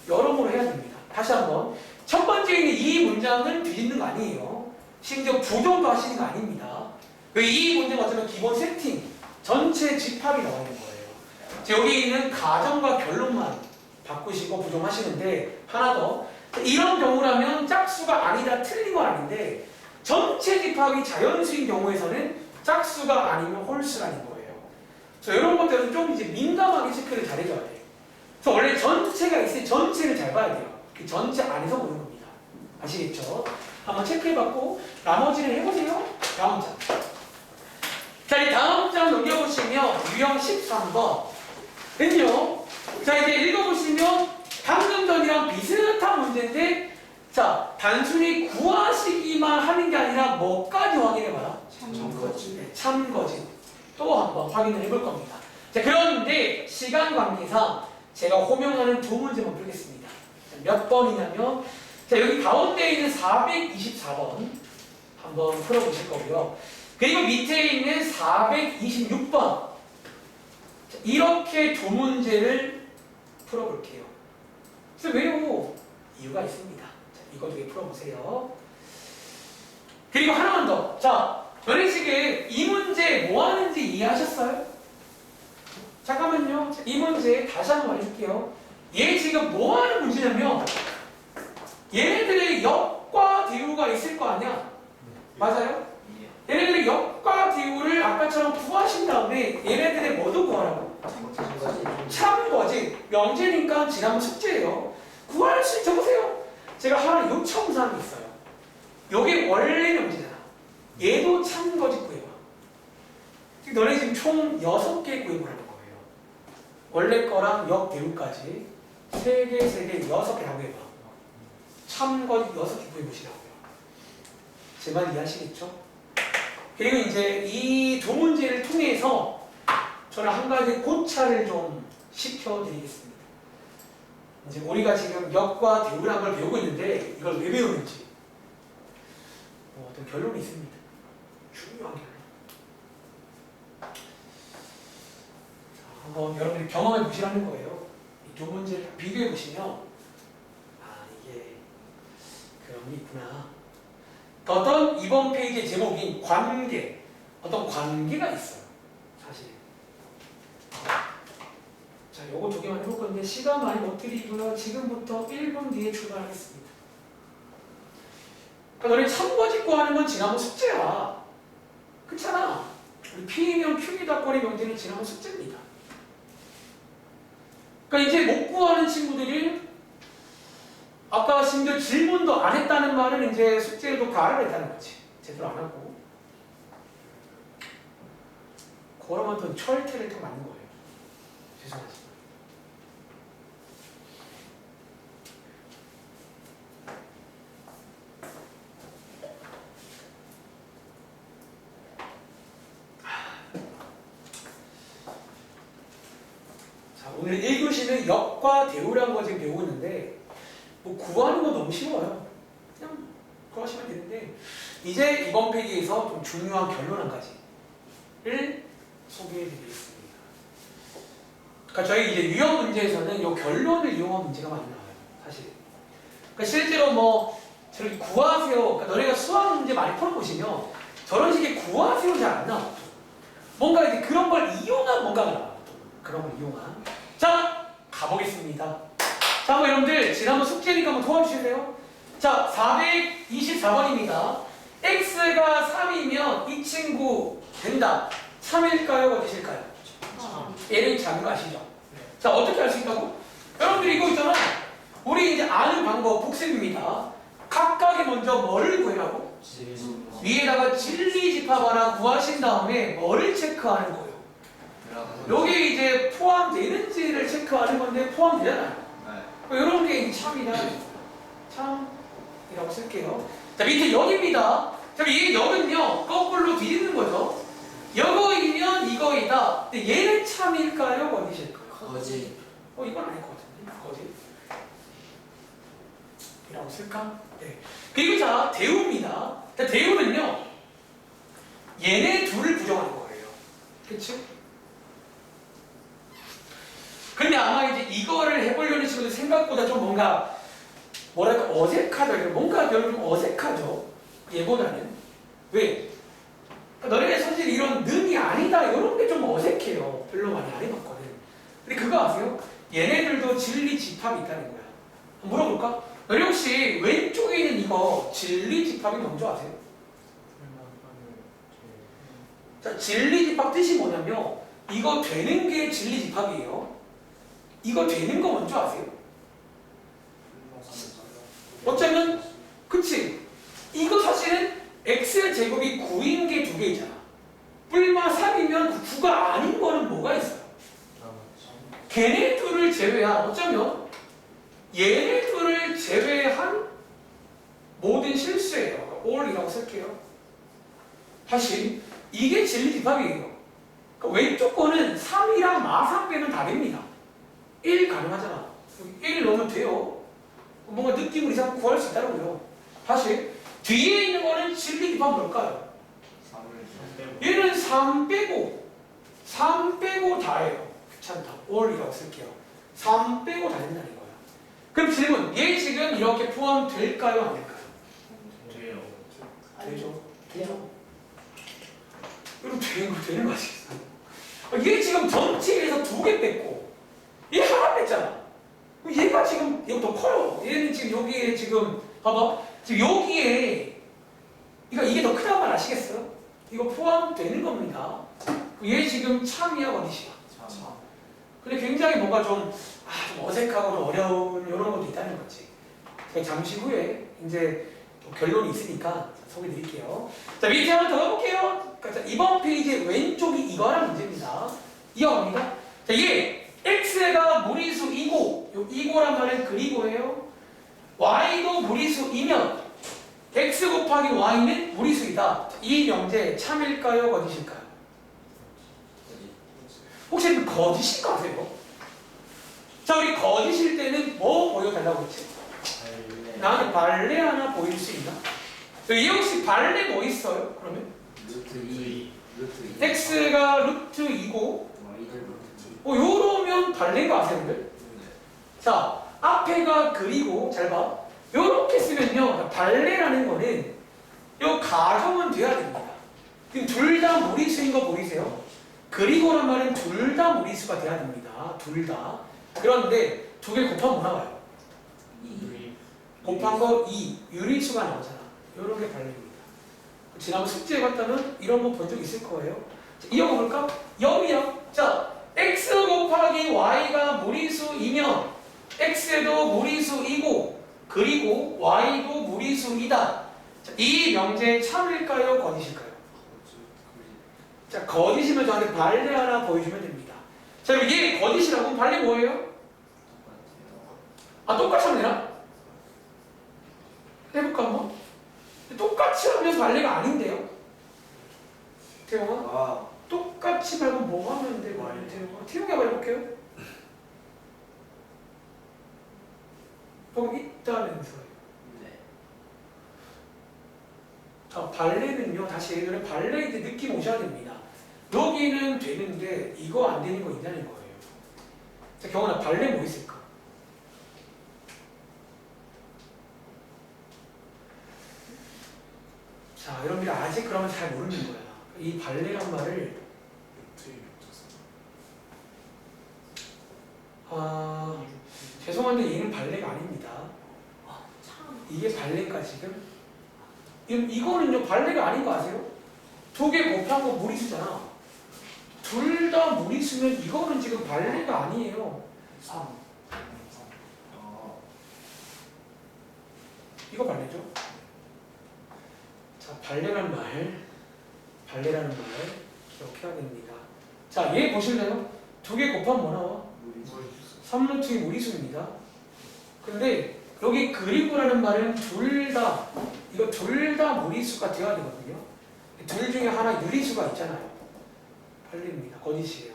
여러모로 해야 됩니다. 다시 한번 첫 번째 있는 이 문장은 뒤집는 거 아니에요. 심지어 부정도 하시는 거 아닙니다. 이 문제는 어쩌면 기본 세팅 전체 집합이 나와 있는 거예요. 여기 있는 가정과 결론만 바꾸시고 부정하시는데 하나 더 이런 경우라면 짝수가 아니다 틀린 건 아닌데 전체 집합이 자연수인 경우에서는 짝수가 아니면 홀수라는 거예요. 그래서 이런 것들은 좀 이제 민감하게 체크를 잘 해줘야 돼요. 그래서 원래 전체가 있으니 전체를 잘 봐야 돼요. 그 전체 안에서 보는 겁니다. 아시겠죠? 한번 체크해봤고 나머지는 해보세요. 다음 장. 자, 이 다음 장 넘겨보시면 유형 13번. 은요. 자, 이제 읽어보시면 방금 전이랑 비슷한 문제인데 자, 단순히 구하시기만 하는 게 아니라 뭐까지 확인해봐라? 참거짓. 또 한번 확인을 해볼 겁니다. 자, 그런데 시간 관계상 제가 호명하는 두 문제만 풀겠습니다. 몇 번이냐면 자, 여기 가운데 있는 424번 한번 풀어보실 거고요. 그리고 밑에 있는 426번 이렇게 두 문제를 풀어볼게요. 그래서 왜요? 이유가 있습니다. 자, 이거 두 개 풀어보세요. 그리고 하나만 더. 자, 너네 지금 이 문제 뭐 하는지 이해하셨어요? 잠깐만요. 이 문제 다시 한번 말해줄게요. 얘 지금 뭐 하는 문제냐면 얘네들의 역과 대우가 있을 거 아니야? 맞아요? 얘네들의 역과 대우를 아까처럼 구하신 다음에 얘네들의 뭐도 구하라고? 참거짓. 명제니까 지난번 숙제예요. 구할 수 적으세요. 제가 하나 요청사항이 있어요. 요게 원래 명제잖아. 얘도 참거짓 구해봐. 너네 지금 총 6개 구해보라는 거예요. 원래 거랑 역 대우까지 3개, 6개 다 구해봐. 참거짓 6개 구해보시라고요. 제 말 이해하시겠죠? 그리고 이제 이 두 문제를 통해서 저는 한 가지 고찰을 좀 시켜드리겠습니다. 이제 우리가 지금 역과 대우라는 걸 배우고 있는데 이걸 왜 배우는지 어떤 결론이 있습니다. 중요한 결론. 자, 한번 여러분들이 경험해 보시라는 거예요. 이 두 문제를 비교해 보시면 이게 그런 게 있구나. 어떤 이번 페이지의 제목인 관계, 어떤 관계가 있어요. 사실. 자, 요거 두 개만 해볼 건데 시간 많이 못 드리고요. 지금부터 1분 뒤에 출발하겠습니다. 그러니까 너네 참고짓고 하는 건 지난번 숙제야. 그렇잖아. 우리 P명, Q이다권의 명제는 지난번 숙제입니다. 그러니까 이제 못 구하는 친구들이 아까 심지어 질문도 안 했다는 말은 이제 숙제도 가를 했다는 거지. 제대로 안 하고. 그러면 또 철퇴를 더 맞는 거예요. 죄송하지만. 자, 오늘 1교시는 역과 대우라는 거 지금 배우고 있는데 뭐 구하는 건 너무 쉬워요. 그냥 구하시면 되는데 이제 이번 페이지에서 좀 중요한 결론 한 가지를 소개해드리겠습니다. 그러니까 저희 이제 유형 문제에서는 이 결론을 이용한 문제가 많이 나와요. 사실. 그러니까 실제로 뭐 저렇게 구하세요. 그러니까 너네가 수학 문제 많이 풀어보시면 저런 식의 구하세요 잘 안 나와. 뭔가 이제 그런 걸 이용한 뭔가가 나와요. 그런 걸 이용한. 자, 가보겠습니다. 자, 한번 여러분들 지난번 숙제니까 한번 도와주실래요? 자, 424번입니다. x가 3이면 이 친구 된다. 3일까요? 어디실까요? 얘를 작은 거 아시죠? 자, 어떻게 알 수 있다고? 여러분들 이거 있잖아. 우리 이제 아는 방법 복습입니다. 각각이 먼저 뭐를 구해라고? 위에다가 진리집합 하나 구하신 다음에 뭐를 체크하는 거예요? 여기 이제 포함되는지를 체크하는 건데 포함되잖아요. 이런 게 참이다. 참이라고 쓸게요. 자, 밑에 역입니다. 자, 이 역은요 거꾸로 뒤집는 거죠. 여거이면 이거이다. 근데 얘는 참일까요? 거짓일까요? 거짓. 이건 아닐 것 같은데. 거짓. 이라고 쓸까? 네. 그리고 자, 대우입니다. 자, 대우는요 얘네 둘을 부정하는 거예요. 그치? 근데 아마 이제 이거를 해보려는 친구들 생각보다 좀 뭔가 뭐랄까 어색하다. 뭔가 별로 좀 어색하죠. 얘보다는. 왜? 그러니까 너네 사실 이런 능이 아니다 이런 게 좀 어색해요. 별로 많이 안 해봤거든. 근데 그거 아세요? 얘네들도 진리 집합이 있다는 거야. 한번 물어볼까? 너네 혹시 왼쪽에 있는 이거 진리 집합이 뭔지 아세요? 자, 진리 집합 뜻이 뭐냐면 이거 되는 게 진리 집합이에요. 이거 되는 거 뭔지 아세요? 어쩌면 그치? 이거 사실은 x의 제곱이 9인 게 두 개 있잖아. 뿔마 3이면 9가 아닌 거는 뭐가 있어요? 걔네 둘을 제외한 어쩌면 얘네 둘을 제외한 모든 실수예요. all이라고 쓸게요. 다시 이게 진리집합이에요. 그러니까 왼쪽 거는 3이랑 마3 빼면 다 됩니다. 1 가능하잖아. 1 넣으면 돼요. 뭔가 느낌을 이상 구할 수 있다고요. 다시 뒤에 있는 거는 진리집합 뭘까요? 얘는 3 빼고 다예요. 귀찮다. all이라고 쓸게요. 3 빼고 다 된다는 거예요. 그럼 질문, 얘 지금 이렇게 포함될까요? 안 될까요? 돼요. 되죠. 되죠. 여러분 되는 거 아시겠어요? 얘 지금 전체에서 2개 뺐고 얘 하나 뺐잖아. 그럼 얘가 지금 얘가 더 커요. 얘는 지금 여기에 지금 봐봐. 지금 여기에 이게 더 크다는 말 아시겠어요? 이거 포함되는 겁니다. 얘 지금 참이야 어디시야? 참. 근데 굉장히 뭔가 좀 어색하고 좀 어려운 이런 것도 있다는 거지. 제가 잠시 후에 이제 또 결론이 있으니까 소개드릴게요. 자, 밑에 한번 더 가볼게요. 자, 이번 페이지의 왼쪽이 이거란 문제입니다. 이어갑니다. 자, 얘 x가 무리수이고 요 이고란 말은 그리고예요. y도 무리수이면 x 곱하기 y는 무리수이다. 이 명제 참일까요? 거짓일까요? 혹시 그 거짓인 거 아세요? 자, 우리 거짓일 때는 뭐 보여달라고 했지? 나는 발레 하나 보일 수 있나? 얘 혹시 발레 뭐 있어요? 그러면? 루트 2. x가 루트 2고 요러면 발레인 거 아세요? 여러분들? 자, 앞에가 그리고 잘 봐. 요렇게 쓰면요 발레라는 거는 요 가정은 돼야 됩니다. 지금 둘 다 무리수인 거 보이세요? 그리고란 말은 둘 다 무리수가 돼야 됩니다. 둘 다. 그런데 두 개 곱하면 뭐 나와요? 곱한 거 2, 유리수가 나오잖아. 요런 게 발레입니다. 지난번 숙제 해봤다면 이런 거 본 적 있을 거예요. 자, 이어볼까? 0이요. 자, x 곱하기 y가 무리수이면 x도 무리수이고 그리고 y도 무리수이다. 자, 이 명제 참일까요? 거짓일까요? 자, 거짓이면 저한테 발레 하나 보여주면 됩니다. 자, 그럼 얘 거짓이라고 하면 발레 뭐예요? 아, 똑같이 하면 되나? 해볼까 한번? 똑같이 하면 발레가 아닌데요? 태용아? 아, 똑같이 말고 뭐 하면 되고 태용아? 태용이 한번 해볼게요. 보고 있다면서요. 네. 자, 발레는요, 다시 예전에 발레 때 느낌 오셔야 됩니다. 여기는 되는데 이거 안 되는 거 있냐는 거예요. 자, 경원아, 발레 뭐 있을까? 자, 여러분들이 아직 그러면 잘 모르는 거야. 이 발레란 말을 죄송한데 얘는 발레가 아닙니다. 이게 발레인가 지금? 이거는요 발레가 아닌 거 아세요? 두 개 곱한 거 무리수잖아. 둘 다 무리수면 이거는 지금 발레가 아니에요. 3. 이거 발레죠? 자, 발레라는 말 기억해야 됩니다. 자, 얘 보실래요? 두 개 곱하면 뭐 나와? 3루트의 무리수입니다. 근데 여기 그리고라는 말은 둘 다 무리수가 되어야 되거든요. 둘 중에 하나 유리수가 있잖아요. 발레입니다. 거짓이에요.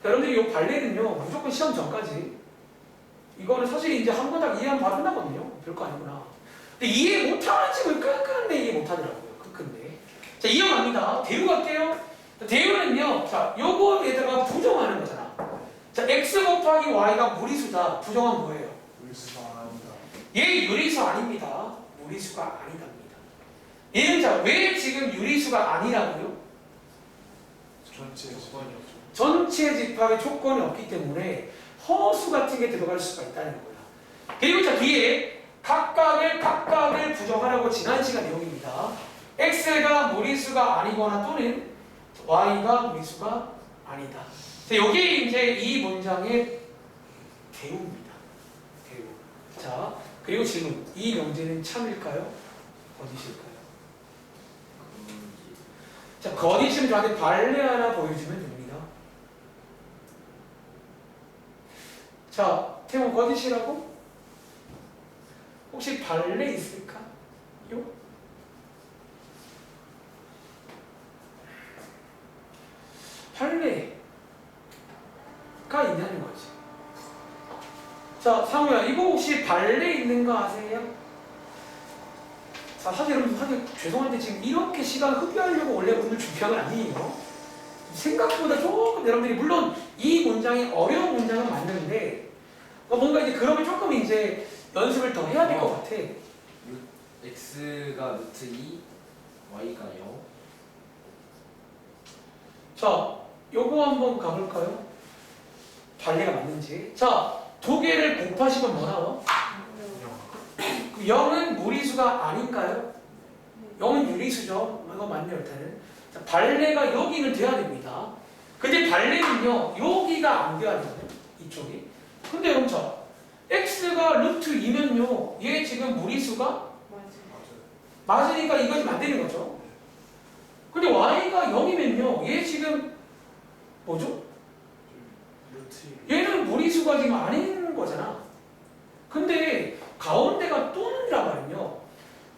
여러분들이 이 발레는요 무조건 시험 전까지 이거는 사실 이제 한 번 딱 이해하면 바로 끝나거든요. 별거 아니구나. 근데 이해 못하는 집은 끝끝내 이해 못하더라고요. 끝끝내. 자, 이어갑니다. 대우 갈게요. 대우는요, 자, 요거에다가 부정하는 거잖아. 자, x 곱하기 y가 무리수다. 부정은 뭐예요? 물수가 아니다. 얘 유리수 아닙니다. 무리수가 아니답니다. 얘는 자, 왜 지금 유리수가 아니라고요? 전체 조건이 없죠. 전체 집합에 조건이 없기 때문에 허수 같은 게 들어갈 수가 있다는 거야. 그리고 자, 뒤에 각각을 부정하라고 지난 시간 내용입니다. x가 무리수가 아니거나 또는 y가 무리수가 아니다. 자, 이게 이제 이 문장의 대우입니다. 대우. 자, 그리고 질문. 이 명제는 참일까요? 거짓일까요? 자, 거짓이면 저한테 발레 하나 보여주면 됩니다. 자, 태원 거짓이라고? 혹시 발레 있을까요? 발레가 있냐는 거지. 자, 상우야, 이거 혹시 발레 있는 거 아세요? 자, 사실 여러분, 죄송한데 지금 이렇게 시간 흡입하려고 원래 오늘 준비한 건 아니에요. 생각보다 조금 여러분들이 물론 이 문장이 어려운 문장은 맞는데 뭔가 이제 그러면 조금 이제 연습을 더 해야 될 것 같아. x가 루트 2, y가 0. 자, 요거 한번 가볼까요? 발레가 맞는지. 자, 두 개를 곱하시면 뭐 나와? 0은 무리수가 아닌가요? 0은 유리수죠. 이거 맞네요, 일단은. 자, 발레가 여기는 돼야 됩니다. 근데 발레는요, 여기가 안 돼야 돼요. 이쪽이. 근데 여러분, 자, x가 루트 2면요, 얘 지금 무리수가 맞으니까 이거 좀 안 되는 거죠. 근데 y가 0이면요, 얘 지금 뭐죠? 얘는 무리수가 지금 아닌 거잖아. 근데 가운데가 또는이란 말은요,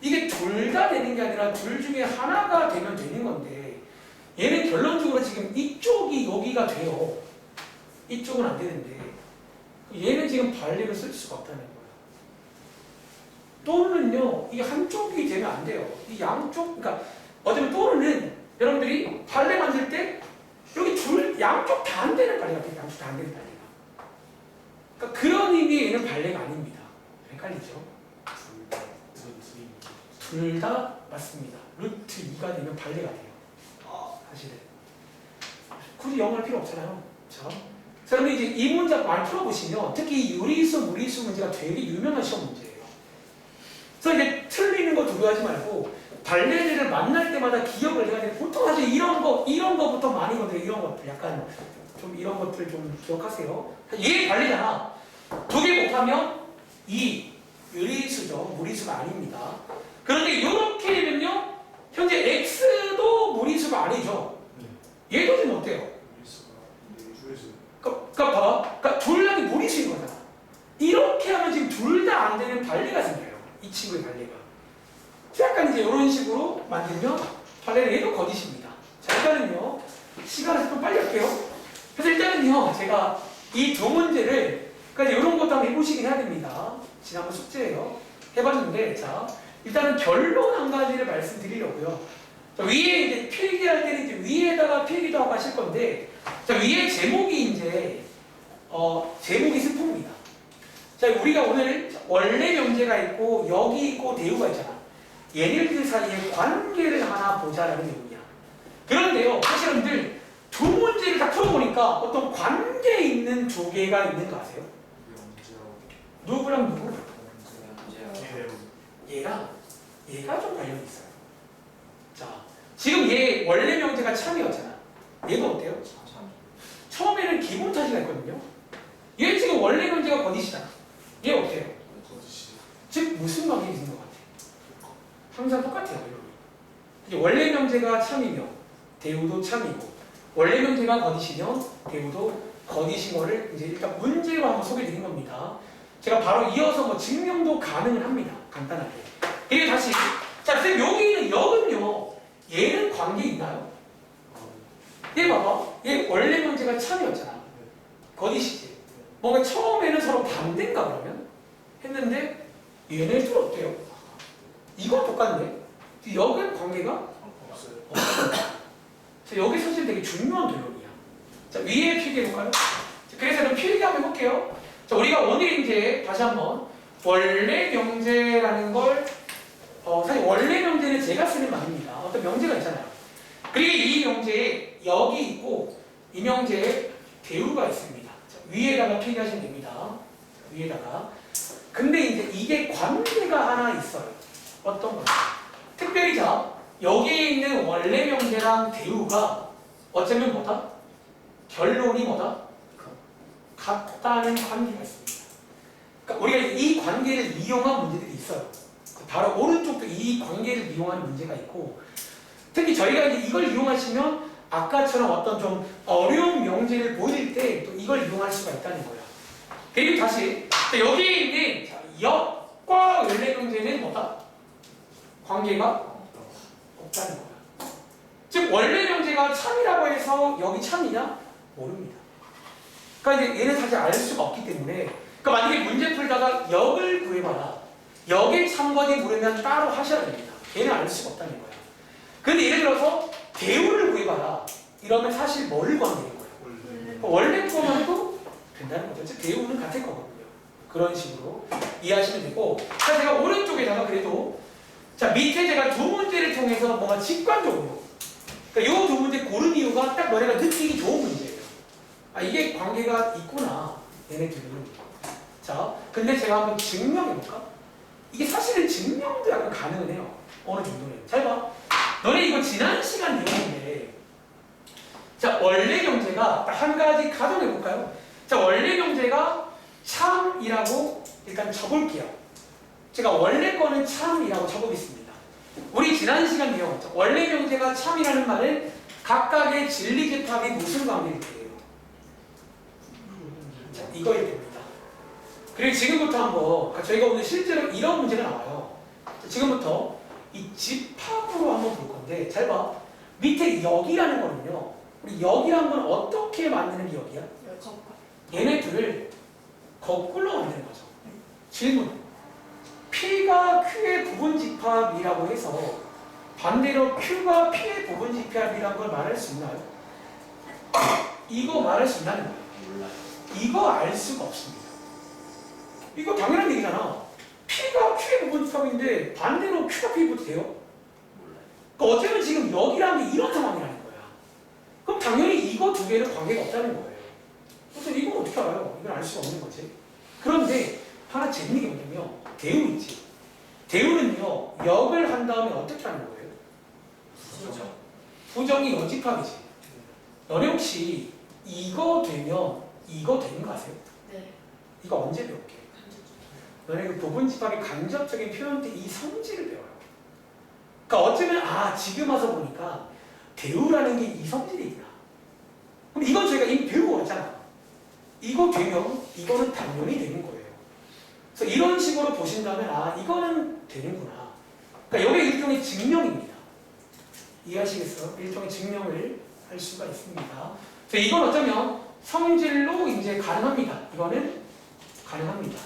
이게 둘 다 되는 게 아니라 둘 중에 하나가 되면 되는 건데 얘는 결론적으로 지금 이쪽이 여기가 돼요. 이쪽은 안 되는데 얘는 지금 발레를 쓸 수가 없다는 거야. 또는요, 이 한쪽이 되면 안 돼요. 이 양쪽, 그러니까 어쩌면 또는 여러분들이 발레 만들 때 여기 양쪽 다 안 되는 발레가 돼요. 양쪽 다 안 되는 발레가. 그러니까 그런 의미의 얘는 발레가 아닙니다. 헷갈리죠? 둘 다 맞습니다. 루트 2가 되면 반대가 돼요. 사실은. 굳이 영어할 필요 없잖아요. 자, 그런데 이제 이 문제 많이 풀어보시면 특히 유리수, 무리수 문제가 되게 유명한 시험 문제예요. 그래서 이제 틀리는 거 두려워하지 말고 발레리를 만날 때마다 기억을 해야 돼요. 보통 사실 이런 거부터 많이 건드려요. 이런 것들 약간 좀 이런 것들 좀 기억하세요. 얘 발레잖아. 두 개 못하면 이 유리수죠. 무리수가 아닙니다. 그런데 이렇게 되면요. 현재 x도 무리수가 아니죠. 얘도 좀 어때요? 그러니까 봐봐. 그러니까 둘 다 무리수인 거잖아. 이렇게 하면 지금 둘 다 안 되는 발레가 생겨요. 이 친구의 발레가. 약간 이제 이런 식으로 만들면 발레는 얘도 거짓입니다. 자, 일단은요. 시간을 좀 빨리 할게요. 그래서 일단은요. 제가 이 두 문제를 그러니까 이런 것도 한번 해보시긴 해야 됩니다. 지난번 숙제예요. 해봤는데 자 일단은 결론 한 가지를 말씀드리려고요. 자, 위에 이제 필기할 때는 이제 위에다가 필기도 하고 하실 건데 자 위에 제목이 이제 제목이 슬픕니다. 자 우리가 오늘 원래 명제가 있고 여기 있고 대우가 있잖아. 얘네들 사이의 관계를 하나 보자라는 내용이야. 그런데요 사실은들 두 문제를 다 풀어보니까 어떤 관계 있는 두 개가 있는 거 아세요? 누구랑 누구? 얘가 좀 관련이 있어요. 자, 지금 얘 원래 명제가 참이었잖아. 얘도 어때요? 처음에는 기본 타지가 있거든요. 얘 지금 원래 명제가 거짓이잖아. 얘 어때요? 즉 무슨 관계 있는 것 같아? 항상 똑같아요. 이제 원래 명제가 참이며 대우도 참이고 원래 명제가 거짓이면 대우도 거짓인 거를 이제 일단 문제로 한번 소개드린 겁니다. 제가 바로 이어서 뭐 증명도 가능은 합니다. 간단하게. 이게 다시 자 선생님 여기 있는 역은요 얘는 관계 있나요? 얘 봐봐 얘 원래 명제가 참이었잖아. 거짓이지. 뭔가 처음에는 서로 반대인가 그러면 했는데 얘네들 어때요? 이건 똑같네. 역은 관계가 없어요. 자, 여기 사실 되게 중요한 결론이야. 자 위에 필기해볼까요? 그래서 그럼 필기 한번 해볼게요. 자, 우리가 오늘 이제 다시 한번 원래 명제라는 걸 사실 원래 명제는 제가 쓰는 말입니다. 어떤 명제가 있잖아요. 그리고 이 명제에 역이 있고 이 명제에 대우가 있습니다. 자, 위에다가 필기하시면 됩니다. 자, 위에다가 근데 이제 이게 관계가 하나 있어요. 어떤 거죠? 특별히 자 여기에 있는 원래 명제랑 대우가 어쩌면 뭐다? 결론이 뭐다? 같다는 관계가 있습니다. 그러니까 우리가 이 관계를 이용한 문제들이 있어요. 바로 오른쪽도 이 관계를 이용하는 문제가 있고 특히 저희가 이제 이걸 이용하시면 아까처럼 어떤 좀 어려운 명제를 보일 때 또 이걸 이용할 수가 있다는 거예요. 그리고 다시 여기에 있는 역과 원래 명제는 뭐다? 관계가 없다는 거야. 즉 원래 명제가 참이라고 해서 여기 참이냐? 모릅니다. 그러니까 이제 얘는 사실 알 수가 없기 때문에 그러니까 만약에 문제 풀다가 역을 구해봐라. 역의 참관이 모르면 따로 하셔야 됩니다. 걔는 알 수가 없다는 거야. 근데 예를 들어서 대우를 구해봐라. 이러면 사실 뭐를 구하면 되는 거예요? 원래 구하면 해도 된다는 거죠. 즉 대우는 같을 거거든요. 그런 식으로 이해하시면 되고 자 제가 오른쪽에다가 그래도 자 밑에 제가 두 문제를 통해서 뭔가 직관적으로 그러니까 이 두 문제 고른 이유가 딱 너네가 느끼기 좋은 문제예요. 아 이게 관계가 있구나 얘네들은. 자 근데 제가 한번 증명해볼까? 이게 사실은 증명도 약간 가능은 해요. 어느 정도는. 잘 봐. 너네 이거 지난 시간 내용인데 자 원래 명제가 딱 한 가지 가정해볼까요? 자 원래 명제가 참이라고 일단 쳐볼게요. 제가 원래 거는 참이라고 쳐보겠습니다. 우리 지난 시간 내용 원래 명제가 참이라는 말은 각각의 진리집합이 무슨 관계일 때예요? 자 이거일 때입니다. 그리고 지금부터 한번 저희가 오늘 실제로 이런 문제가 나와요. 지금부터 이 집합으로 한번 볼 건데 잘 봐. 밑에 역이라는 거는요. 우리 역이라는 건 어떻게 만드는 게 역이야? 얘네 둘을 거꾸로 만드는 거죠. 질문. P가 Q의 부분집합이라고 해서 반대로 Q가 P의 부분집합이라는 걸 말할 수 있나요? 이거 말할 수 있나요? 몰라요. 이거 알 수가 없습니다. 이거 당연한 얘기잖아. P가 Q의 부분 집합인데 반대로 Q가 P부터 돼요? 몰라요. 그러니까 어쩌면 지금 여기라는 게 이런 상황이라는 거야. 그럼 당연히 이거 두 개는 관계가 없다는 거예요. 그래서 이건 어떻게 알아요? 이건 알 수가 없는 거지. 그런데 하나 재밌는 게 뭐냐면 대우 있지. 대우는요 역을 한 다음에 어떻게 하는 거예요? 부정. 부정이 연집합이지. 너네 혹시 이거 되면 이거 되는 거 아세요? 네. 이거 언제 배울게? 너네 그 부분 집합의 간접적인 표현 때 이 성질을 배워요. 그러니까 어쩌면 지금 와서 보니까 대우라는 게 이 성질이구나. 그럼 이건 저희가 이미 배우고 왔잖아. 이거 되면 이거는 당연히 되는 거예요. 그래서 이런 식으로 보신다면 이거는 되는구나. 그러니까 여기 일종의 증명입니다. 이해하시겠어요? 일종의 증명을 할 수가 있습니다. 그래서 이건 어쩌면 성질로 이제 가능합니다. 이거는 가능합니다.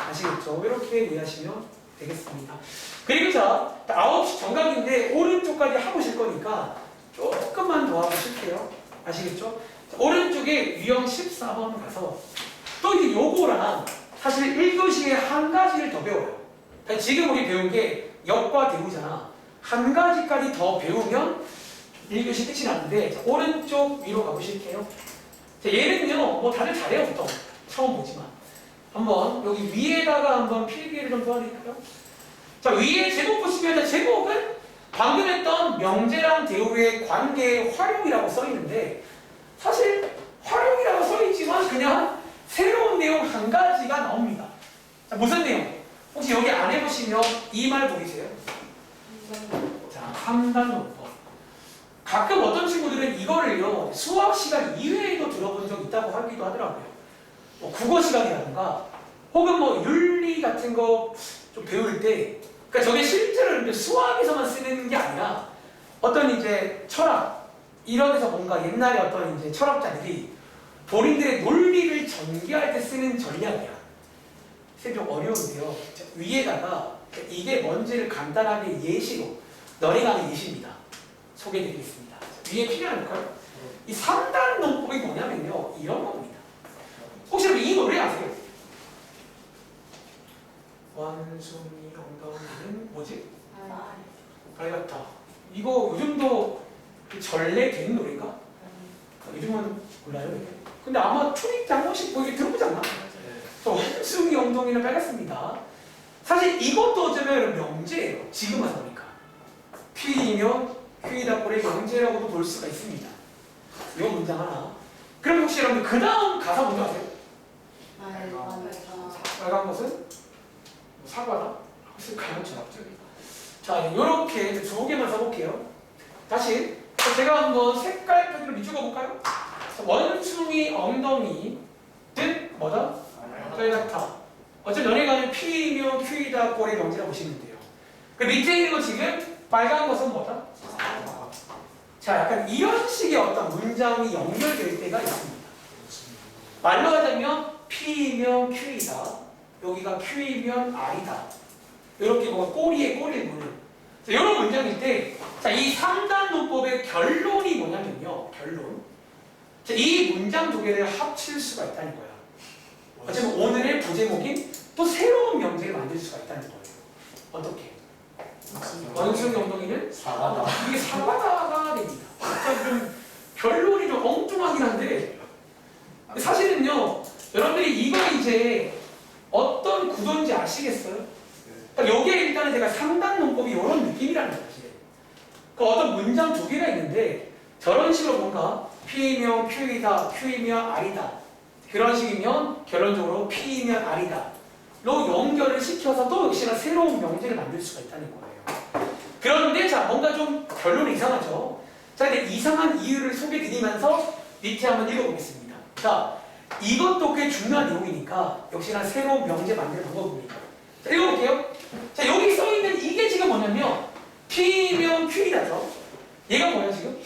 아시겠죠? 이렇게 이해하시면 되겠습니다. 그리고 자, 9시 정각인데 오른쪽까지 하보실 거니까 조금만 더 하보실게요. 아시겠죠? 자, 오른쪽에 유형 14번 가서 또 이제 요거랑 사실 1교시에 한 가지를 더 배워요. 그러니까 지금 우리 배운 게 역과 대우잖아. 한 가지까지 더 배우면 1교시 끝이 나는데 자, 오른쪽 위로 가보실게요. 자, 얘는요 뭐 다들 잘해요 보통 처음 보지만 한번 여기 위에다가 한번 필기를 좀 도와드릴까요? 자, 위에 제목 보시면 제목은 방금 했던 명제랑 대우의 관계의 활용이라고 써있는데 사실 활용이라고 써있지만 그냥 새로운 내용 한 가지가 나옵니다. 자, 무슨 내용? 혹시 여기 안에 보시면 이 말 보이세요? 자, 3단 논법. 가끔 어떤 친구들은 이거를요 수학 시간 이외에도 들어본 적 있다고 하기도 하더라고요. 뭐 국어 시간이라든가 혹은 뭐 윤리 같은 거 좀 배울 때 그러니까 저게 실제로 수학에서만 쓰는 게 아니라 어떤 이제 철학 이런 데서 뭔가 옛날에 어떤 이제 철학자들이 본인들의 논리를 전개할 때 쓰는 전략이야. 좀 어려운데요. 자, 위에다가 이게 뭔지를 간단하게 예시로 너네가 하는 예시입니다. 소개해드리겠습니다. 위에 필요한 걸까요? 이 3단 논법이 뭐냐면요 이런 겁니다. 혹시 이 노래 아세요? 원숭이 엉덩이는 뭐지? 밝았다. 이거 요즘도 전래 된 노래인가? 요즘은 몰라요. 근데 아마 초입 장모식 보이게 들어보지 않나? 원숭이 엉덩이는 빨갛습니다. 사실 이것도 어쩌면 명제예요. 지금 와서 보니까 P이면 Q이다꼴의 명제라고도 볼 수가 있습니다. 이 문장 하나. 그럼 혹시 여러분들 그 다음 가사 뭔지 아세요? 빨간 것은? 사과다? 했을까요? 철학적이다. 자, 이렇게 두 개만 써볼게요. 다시 제가 한번 색깔 표기로 밑줄어 볼까요? 원숭이 엉덩이는 뭐다? 빨갛다. 어차피 너네가 하는 P이면 Q이다 꼴의 명제라고 보시면 돼요. 그 밑에 있는 거 지금 빨간 것은 뭐다? 자, 약간 이런 식의 어떤 문장이 연결될 때가 있습니다. 말로 하자면 P이면 Q이다. 여기가 Q이면 R이다. 이렇게 뭔가 꼬리에 꼬리를 무는 이런 문장일 때, 자, 이 3단 논법의 결론이 뭐냐면요. 결론. 자, 이 문장 두 개를 합칠 수가 있다는 거야. 어쩌면 오늘의 부제목인 또 새로운 명제를 만들 수가 있다는 거예요. 어떻게? 원숭이 엉덩이는 사과다. 이게 사과다가 됩니다. 좀 결론이 좀 엉뚱하긴 한데 사실은요 여러분들이 이거 이제 어떤 구도인지 아시겠어요? 그러니까 여기에 일단은 제가 3단 논법이 이런 느낌이라는 거지. 그러니까 어떤 문장 두 개가 있는데 저런 식으로 뭔가 P이면 Q이다, Q이면 R이다 그런 식이면 결론적으로 P이면 R이다 로 연결을 시켜서 또 역시나 새로운 명제를 만들 수가 있다는 거예요. 그런데 자 뭔가 좀 결론이 이상하죠. 자 근데 이상한 이유를 소개드리면서 밑에 한번 읽어보겠습니다. 자 이것도 꽤 중요한 내용이니까 역시나 새로운 명제 만드는 방법입니다. 자 읽어볼게요. 자 여기 써있는 이게 지금 뭐냐면 P면 Q이다죠. 얘가 뭐야 지금?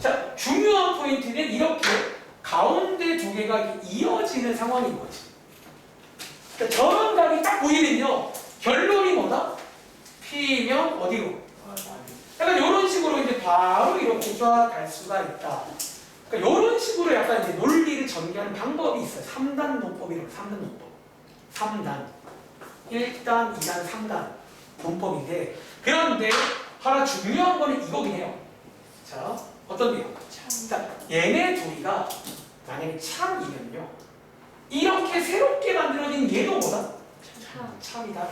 자 중요한 포인트는 이렇게 가운데 두 개가 이렇게 이어지는 상황인 거지. 그러니까 저런 각이 딱 보이면요 결론이 뭐다? P면 어디로? 약간 이런 식으로 이제 바로 이렇게 쫙 갈 수가 있다. 그러니까 이런 식으로 약간 이제 논리를 전개하는 방법이 있어요. 3단 논법이라고 3단 논법. 3단. 1단, 2단, 3단 문법인데 그런데 하나 중요한 거는 이거긴 해요. 자, 어떤 게요? 자, 얘네 둘이가 만약에 참이면요. 이렇게 새롭게 만들어진 얘도 뭐다? 참이다.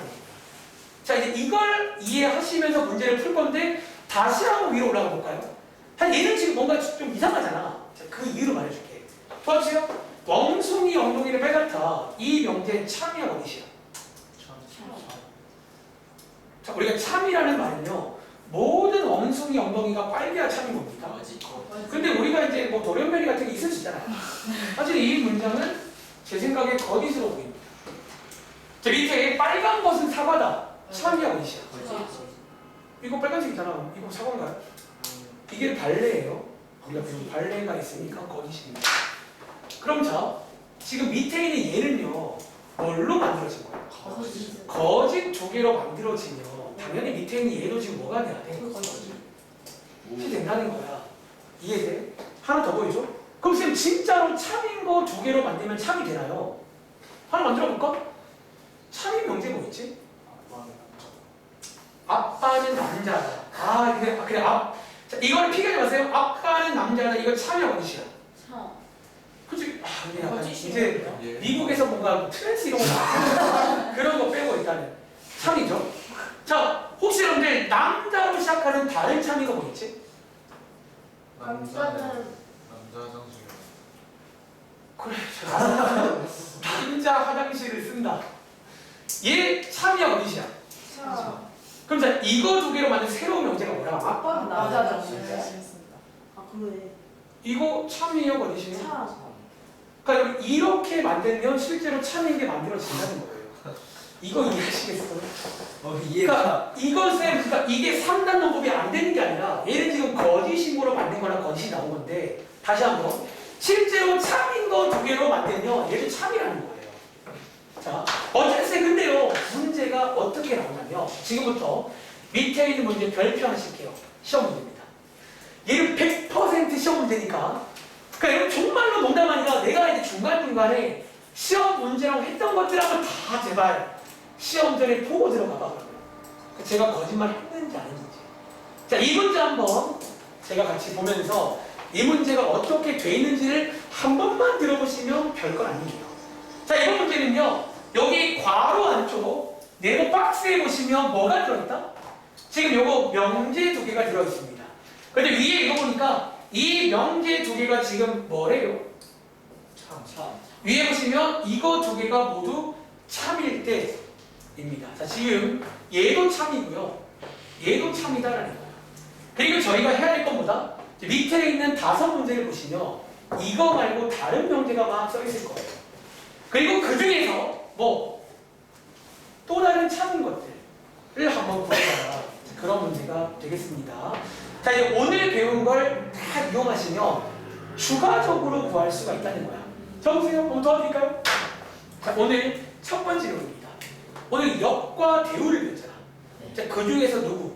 자, 이제 이걸 이해하시면서 문제를 풀 건데 다시 한번 위로 올라가 볼까요? 얘는 지금 뭔가 좀 이상하잖아. 자, 그 이유를 말해줄게. 도와주세요. 멍숭이 엉덩이를 빼갔다. 이 명제는 참이야, 어디시야? 자, 우리가 참이라는 말은요. 모든 엉숭이 엉덩이가 빨개야 참인 겁니다. 근데 우리가 이제 뭐 돌연변이 같은 게 있을 수 있잖아요. 사실 이 문장은 제 생각에 거짓으로 보입니다. 자, 밑에 빨간 것은 사과다. 참이야, 어디시야? 이거 빨간색이잖아. 이거 사과인가요? 이게 발레예요. 우리가 배운 발레가 있으니까 거짓입니다. 그럼 자, 지금 밑에 있는 얘는요. 뭘로 만들어진 거예요? 거짓 조개로 만들어지면 당연히 밑에 있는 얘도 지금 뭐가 돼야 돼? 이렇게 된다는 거야. 이해돼? 하나 더 보이죠? 그럼 선생님 진짜로 참인 거 두 개로 만들면 참이 되나요? 하나 만들어 볼까? 참인 명제 뭐 있지? 아빠는 남자다. 아 그래 자, 이거는 피하지 마세요. 아빠는 남자다. 이거 참이 어디시야? 그치? 근데 약간 이제 미국에서 뭔가 트랜스 이런 거 나왔어요. 그런 거 빼고 일단은 참이죠. 자, 혹시 여러분들 남자로 시작하는 다른 참이가 뭐 있지? 남자 장수요. 그래, 남자 화장실을 쓴다. 얘 참이 어디시야? 그럼 자, 이거 두 개로 만든 새로운 명제가 뭐라? 아빠는 남자죠. 이거 참이에요, 어디시요? 그러니까 이렇게 만들면 실제로 참인 게 만들어진다는 거예요. 이거 이해하시겠어요? 그러니까 그러니까 이게 3단 농법이 안 되는 게 아니라 얘는 지금 거짓임으로 만든 거나 거짓이 나온 건데 다시 한번 실제로 참인 거 두 개로 만들면 얘도 참이라는 거예요. 자, 어쨌든 근데요 문제가 어떻게 나오냐면 지금부터 밑에 있는 문제 별표 하나씩 해요. 시험 문제입니다. 얘는 100% 시험 문제니까 그러니까 여러분 정말로 농담 아니라 내가 이제 중간중간에 시험 문제라고 했던 것들하고 다 제발 시험 전에 보고 들어가 봐. 제가 거짓말 했는지 안 했는지. 자, 이 문제 한번 제가 같이 보면서 이 문제가 어떻게 돼 있는지를 한 번만 들어보시면 별건 아니에요. 자, 이번 문제는요. 여기 괄호 안쪽 네모 박스에 보시면 뭐가 들어있다? 지금 요거 명제 두 개가 들어있습니다. 근데 위에 이거 보니까 이 명제 두 개가 지금 뭐래요? 참. 위에 보시면 이거 두 개가 모두 참일 때입니다. 자, 지금 얘도 참이고요. 얘도 참이다라는 거예요. 그리고 저희가 해야 할 건 뭐다? 밑에 있는 5문제를 보시면 이거 말고 다른 명제가 막 써 있을 거예요. 그리고 그 중에서 뭐 또 다른 참은 것들을 한번 구해봐라. 그런 문제가 되겠습니다. 자, 이제 오늘 배운 걸 다 이용하시면 추가적으로 구할 수가 있다는 거야. 적으세요. 한번 도와드릴까요? 자, 오늘 첫 번째 내용입니다. 오늘 역과 대우를 배웠잖아. 자, 그 중에서 누구?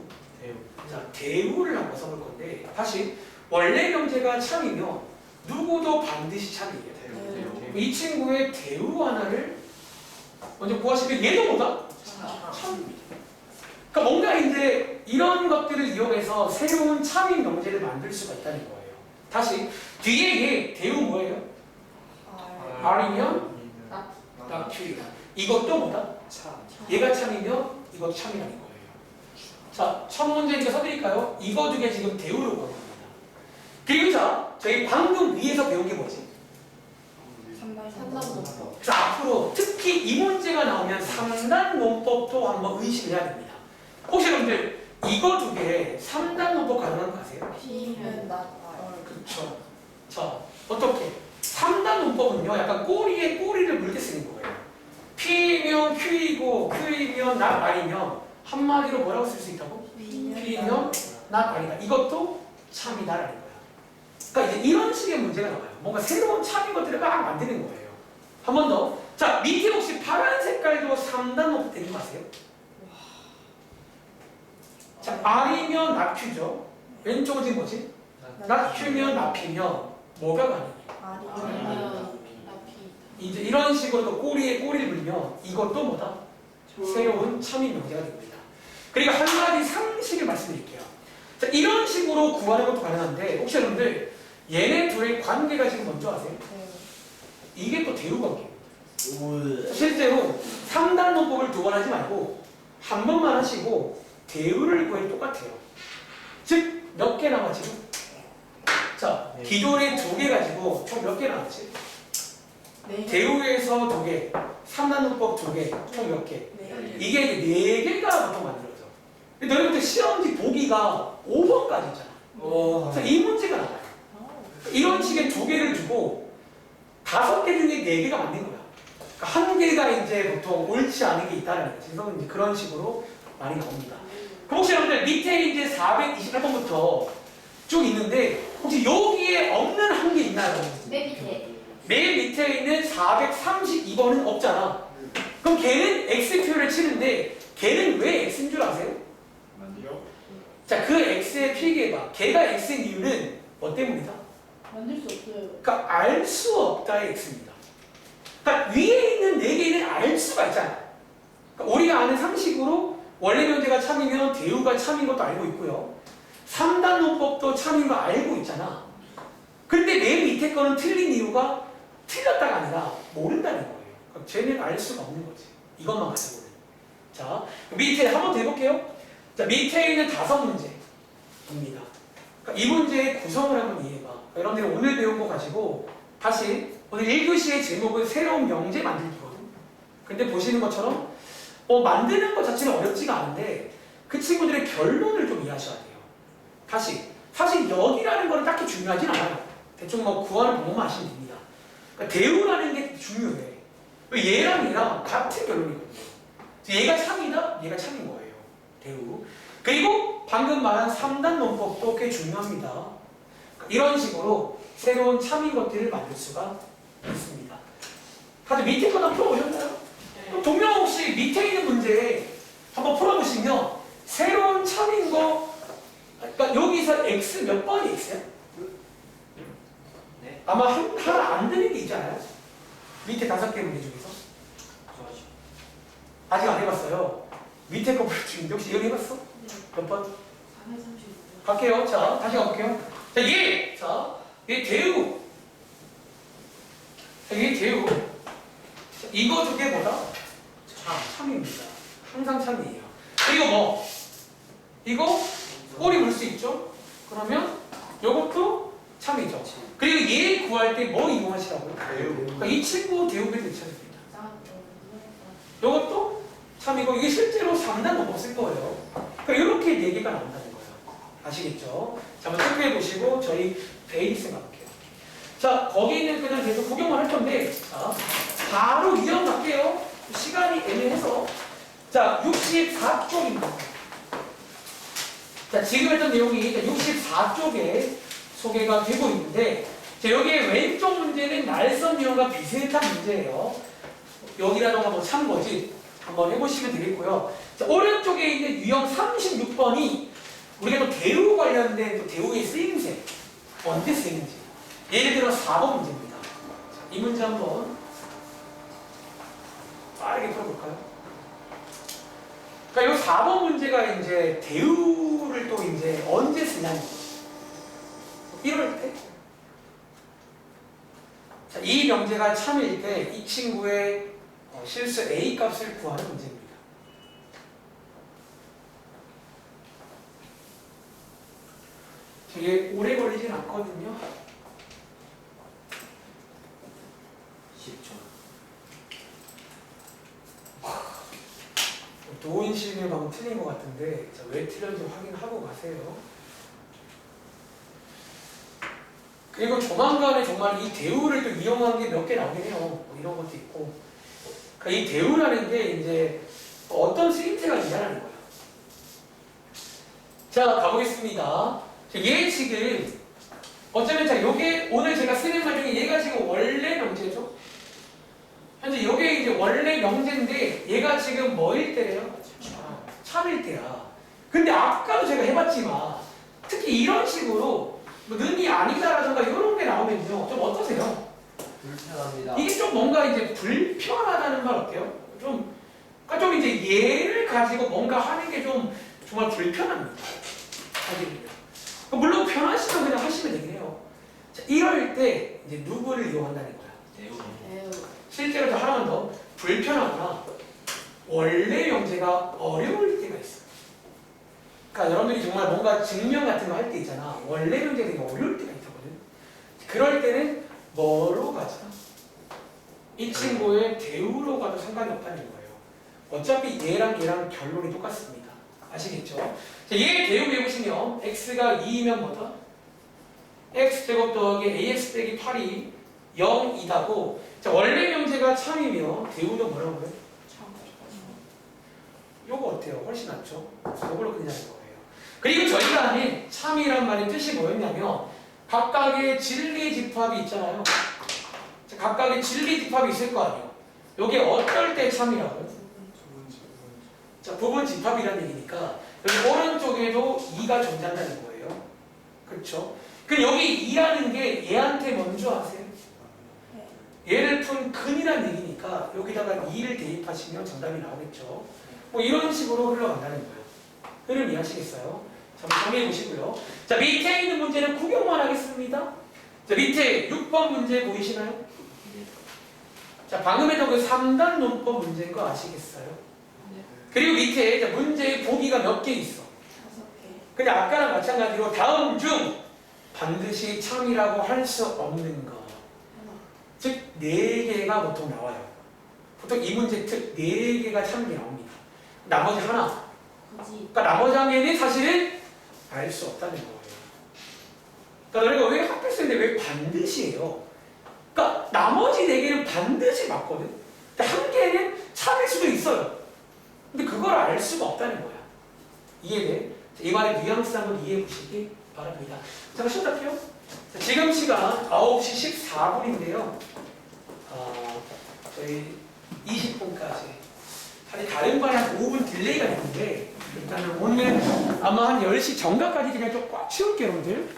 자, 대우를 한번 써볼 건데 다시 원래 명제가 참이면 누구도 반드시 참이에요. 이 친구의 대우 하나를 먼저 구하시면 얘도 뭐다? 참입니다. 그러니까 뭔가 이제 이런 것들을 이용해서 새로운 참인 명제를 만들 수가 있다는 거예요. 다시 뒤에 얘 대우 뭐예요? R이면 낙큐이다. 이것도 뭐다? 참. 얘가 참이면 이것도 참이라는 거예요. 자, 첫 문제니까 써드릴까요? 이거 두 개 지금 대우로 구한 겁니다. 그리고 자, 저희 방금 위에서 배운 게 뭐지? 그래서 앞으로 특히 이 문제가 나오면 3단 논법도 한번 의식을 해야 됩니다. 혹시 여러분들 이거 두 개 3단 논법 가능한 거 아세요? 그렇죠. 자, 어떻게? 3단 논법은요, 약간 꼬리에 꼬리를 물게 쓰는 거예요. P면 Q이고 Q이면 not R이면 한마디로 뭐라고 쓸 수 있다고? P면 not R이다. 이것도 참이다라는 거야. 그러니까 이제 이런 식의 문제가 나와요. 뭔가 새로운 참인 것들을 막 만드는 거예요. 한 번 더. 자, 밑에 혹시 파란 색깔도 3단 논법 되는 거 아세요? 자, R이면 not Q죠. 왼쪽은 지금 뭐지? not Q면 not P면 뭐가 가능해요? 이제 이런 식으로 또 꼬리에 꼬리를 물면 이것도 뭐다? 새로운 참인 명제가 됩니다. 그리고 한 가지 상식을 말씀드릴게요. 자, 이런 식으로 구하는 것도 가능한데 혹시 여러분들 얘네 둘의 관계가 지금 뭔지 아세요? 이게 또 대우 관계입니다. 실제로 3단 논법을 2번 하지 말고 한 번만 하시고 대우를 구해도 똑같아요. 즉 몇 개 남았지? 자, 네. 기존에 2개 가지고 총 몇 개 남았지? 네. 대우에서 2개, 3단 논법 2개, 총 몇 개? 네. 이게 이제 4개가 보통 만들어져. 근데 너희들 시험지 보기가 5번까지 있잖아. 그래서 이 문제가 나와요. 이런 식의 2개를 주고 5개 중에 4개가 맞는 거야. 그러니까 1개가 이제 보통 옳지 않은 게 있다는 거지. 그래서 이제 그런 식으로 많이 나옵니다. 그럼 혹시 여러분들 밑에 이제 428번부터 쭉 있는데 혹시 여기에 없는 한 개 있나요? 맨 밑에. 맨 밑에 있는 432번은 없잖아. 그럼 걔는 X표를 치는데 걔는 왜 X인 줄 아세요? 만들어? 자, 그 X에 필기해봐. 걔가 X인 이유는 뭐 때문이다? 만들 수 없어요. 그러니까 알 수 없다의 X입니다. 그러니까 위에 있는 4개는 알 수가 있잖아. 그러니까 우리가 아는 상식으로 원래 명제가 참이면 대우가 참인 것도 알고 있고요. 3단 논법도 참인 거 알고 있잖아. 근데 맨 밑에 거는 틀린 이유가 틀렸다가 아니라 모른다는 거예요. 그러니까 쟤는 알 수가 없는 거지. 이것만 가지고는. 자, 밑에 한 번 더 해볼게요. 자, 밑에 있는 5문제입니다. 그러니까 이 문제의 구성을 한번 이해해봐. 그러니까 여러분들이 오늘 배운 거 가지고 다시 오늘 1교시의 제목은 새로운 명제 만들기거든. 근데 보시는 것처럼 만드는 것 자체는 어렵지가 않은데 그 친구들의 결론을 좀 이해하셔야 돼요. 다시 사실 여기라는 거는 딱히 중요하진 않아요. 대충 구하는 방법만 아시면 됩니다. 그러니까 대우라는 게 중요해. 얘랑 얘랑 같은 결론이거든요. 얘가 참이다, 얘가 참인 거예요. 대우. 그리고 방금 말한 3단 논법도 꽤 중요합니다. 이런 식으로 새로운 참인 것들을 만들 수가 있습니다. 다들 밑에 거 다 풀어보셨나요? 그럼 동명 혹시 밑에 있는 문제 한번 풀어보시면 새로운 참인 거, 그러니까 여기서 X 몇 번이 X야? 네. 아마 하나 안 되는 게 있잖아요. 밑에 5개 문제 중에서 아직 안 해봤어요. 밑에 거 중인데 혹시 이거 해봤어? 몇 번? 435. 갈게요. 자, 다시 가볼게요. 자, 얘 대우. 자, 얘 대우. 자, 이거 2개 뭐다? 참입니다. 항상 참이에요. 그리고 이거 꼬리 물 수 있죠? 그러면 이것도 참이죠. 그리고 얘 구할 때 뭐 이용하시라고요? 대우. 그러니까 이 친구 대우배 대체입니다. 이것도 참이고 이게 실제로 3단 논법 쓸 거예요. 그러니까 이렇게 4개가 나온다는 거예요. 아시겠죠? 자, 한번 체크해 보시고 저희 베이스 가볼게요. 자, 거기는 그냥 계속 구경만 할 건데 자, 바로 이형 갈게요. 시간이 애매해서 자, 64쪽입니다. 자, 지금 했던 내용이 64쪽에 소개가 되고 있는데 자, 여기에 왼쪽 문제는 날선 유형과 비슷한 문제예요. 여기라던가 참고지 한번 해보시면 되겠고요. 자, 오른쪽에 있는 유형 36번이 우리가 또 대우 관련된 또 대우의 쓰임새 언제 쓰이는지 예를 들어 4번 문제입니다. 자, 이 문제 한번 빠르게 풀어볼까요? 그러니까 이 4번 문제가 이제 대우를 또 이제 언제 쓰냐는 거죠. 이럴 때. 자, 이 명제가 참일 때 이 친구의 실수 A 값을 구하는 문제입니다. 이게 오래 걸리진 않거든요. 10초. 도인식의 방금 틀린 것 같은데 자, 왜 틀렸는지 확인하고 가세요. 그리고 조만간에 정말 이 대우를 또 이용한 게 몇 개 나오긴 해요. 뭐 이런 것도 있고. 그러니까 이 대우라는 게 이제 어떤 쓰임새가 있냐는 거예요. 자, 가보겠습니다. 자, 얘 지금 어쩌면 자, 요게 오늘 제가 쓰는 말 중에 얘가 지금 원래 명제죠. 현재 요게 이제 원래 명제인데 얘가 지금 뭐일 때래요? 참일 때야. 근데 아까도 제가 해봤지만 특히 이런 식으로 뭐 는이 아니다라든가 이런 게 나오면요 좀 어떠세요? 불편합니다. 이게 좀 뭔가 이제 불편하다는 말 어때요? 좀 좀 이제 얘를 가지고 뭔가 하는 게 좀 정말 불편합니다. 하기는요. 물론 편하시면 그냥 하시면 되긴 해요. 자, 이럴 때 이제 누구를 이용한다는 거야. 에우. 실제로 또 하나만 더 불편하거나 원래 명제가 어려울 때가 있어. 그러니까 여러분들이 정말 뭔가 증명 같은 거 할 때 있잖아. 원래 명제가 되게 어려울 때가 있거든. 그럴 때는 뭐로 가자? 이 친구의 대우로 가도 상관이 없다는 거예요. 어차피 얘랑 얘랑 결론이 똑같습니다. 아시겠죠? 자, 얘 대우 해보시면 x가 2이면 뭐다? x제곱 더하기 ax 빼기 8이 0이다고. 자, 원래 명제가 참이며 대우도 뭐라고요? 요거 어때요? 훨씬 낫죠? 요걸로 그냥 하는 거예요. 그리고 저희가 하는 참이란 말의 뜻이 뭐였냐면 각각의 진리 집합이 있잖아요. 자, 각각의 진리 집합이 있을 거 아니에요. 요게 어떨 때 참이라고요? 자, 부분 집합이라는 얘기니까 여기 오른쪽에도 2가 존재한다는 거예요. 그렇죠? 그럼 여기 2라는 게 얘한테 뭔지 아세요? 얘를 푼 근이라는 얘기니까 여기다가 2를 대입하시면 정답이 나오겠죠. 뭐 이런 식으로 흘러간다는 거예요. 흐름 이해하시겠어요? 자, 한번 정리해 보시고요. 자, 밑에 있는 문제는 구경만 하겠습니다. 자, 밑에 6번 문제 보이시나요? 자, 방금 했던 그 3단 논법 문제인 거 아시겠어요? 그리고 밑에 자, 문제의 보기가 몇 개 있어? 5개. 근데 아까랑 마찬가지로 다음 중 반드시 참이라고 할 수 없는 거. 즉 4개가 보통 나와요. 보통 이 문제 특 4개가 참이 나옵니다. 나머지 하나. 거지. 그러니까 나머지 한 개는 사실은 알 수 없다는 거예요. 그러니까 너희가 왜 학교 쓰는데 왜 반드시예요? 그러니까 나머지 4개는 반드시 맞거든. 근데 한 개는 참일 수도 있어요. 근데 그걸 알 수가 없다는 거야. 이해돼? 이 말의 뉘앙스 한번 이해해 보시기 바랍니다. 잠깐 쉬었다 펴요. 지금 시간 9시 14분인데요. 저희 20분까지. 사실 다른 반에 한 5분 딜레이가 있는데 일단은 오늘 아마 한 10시 정각까지 그냥 좀 꽉 채울게요, 여러분들.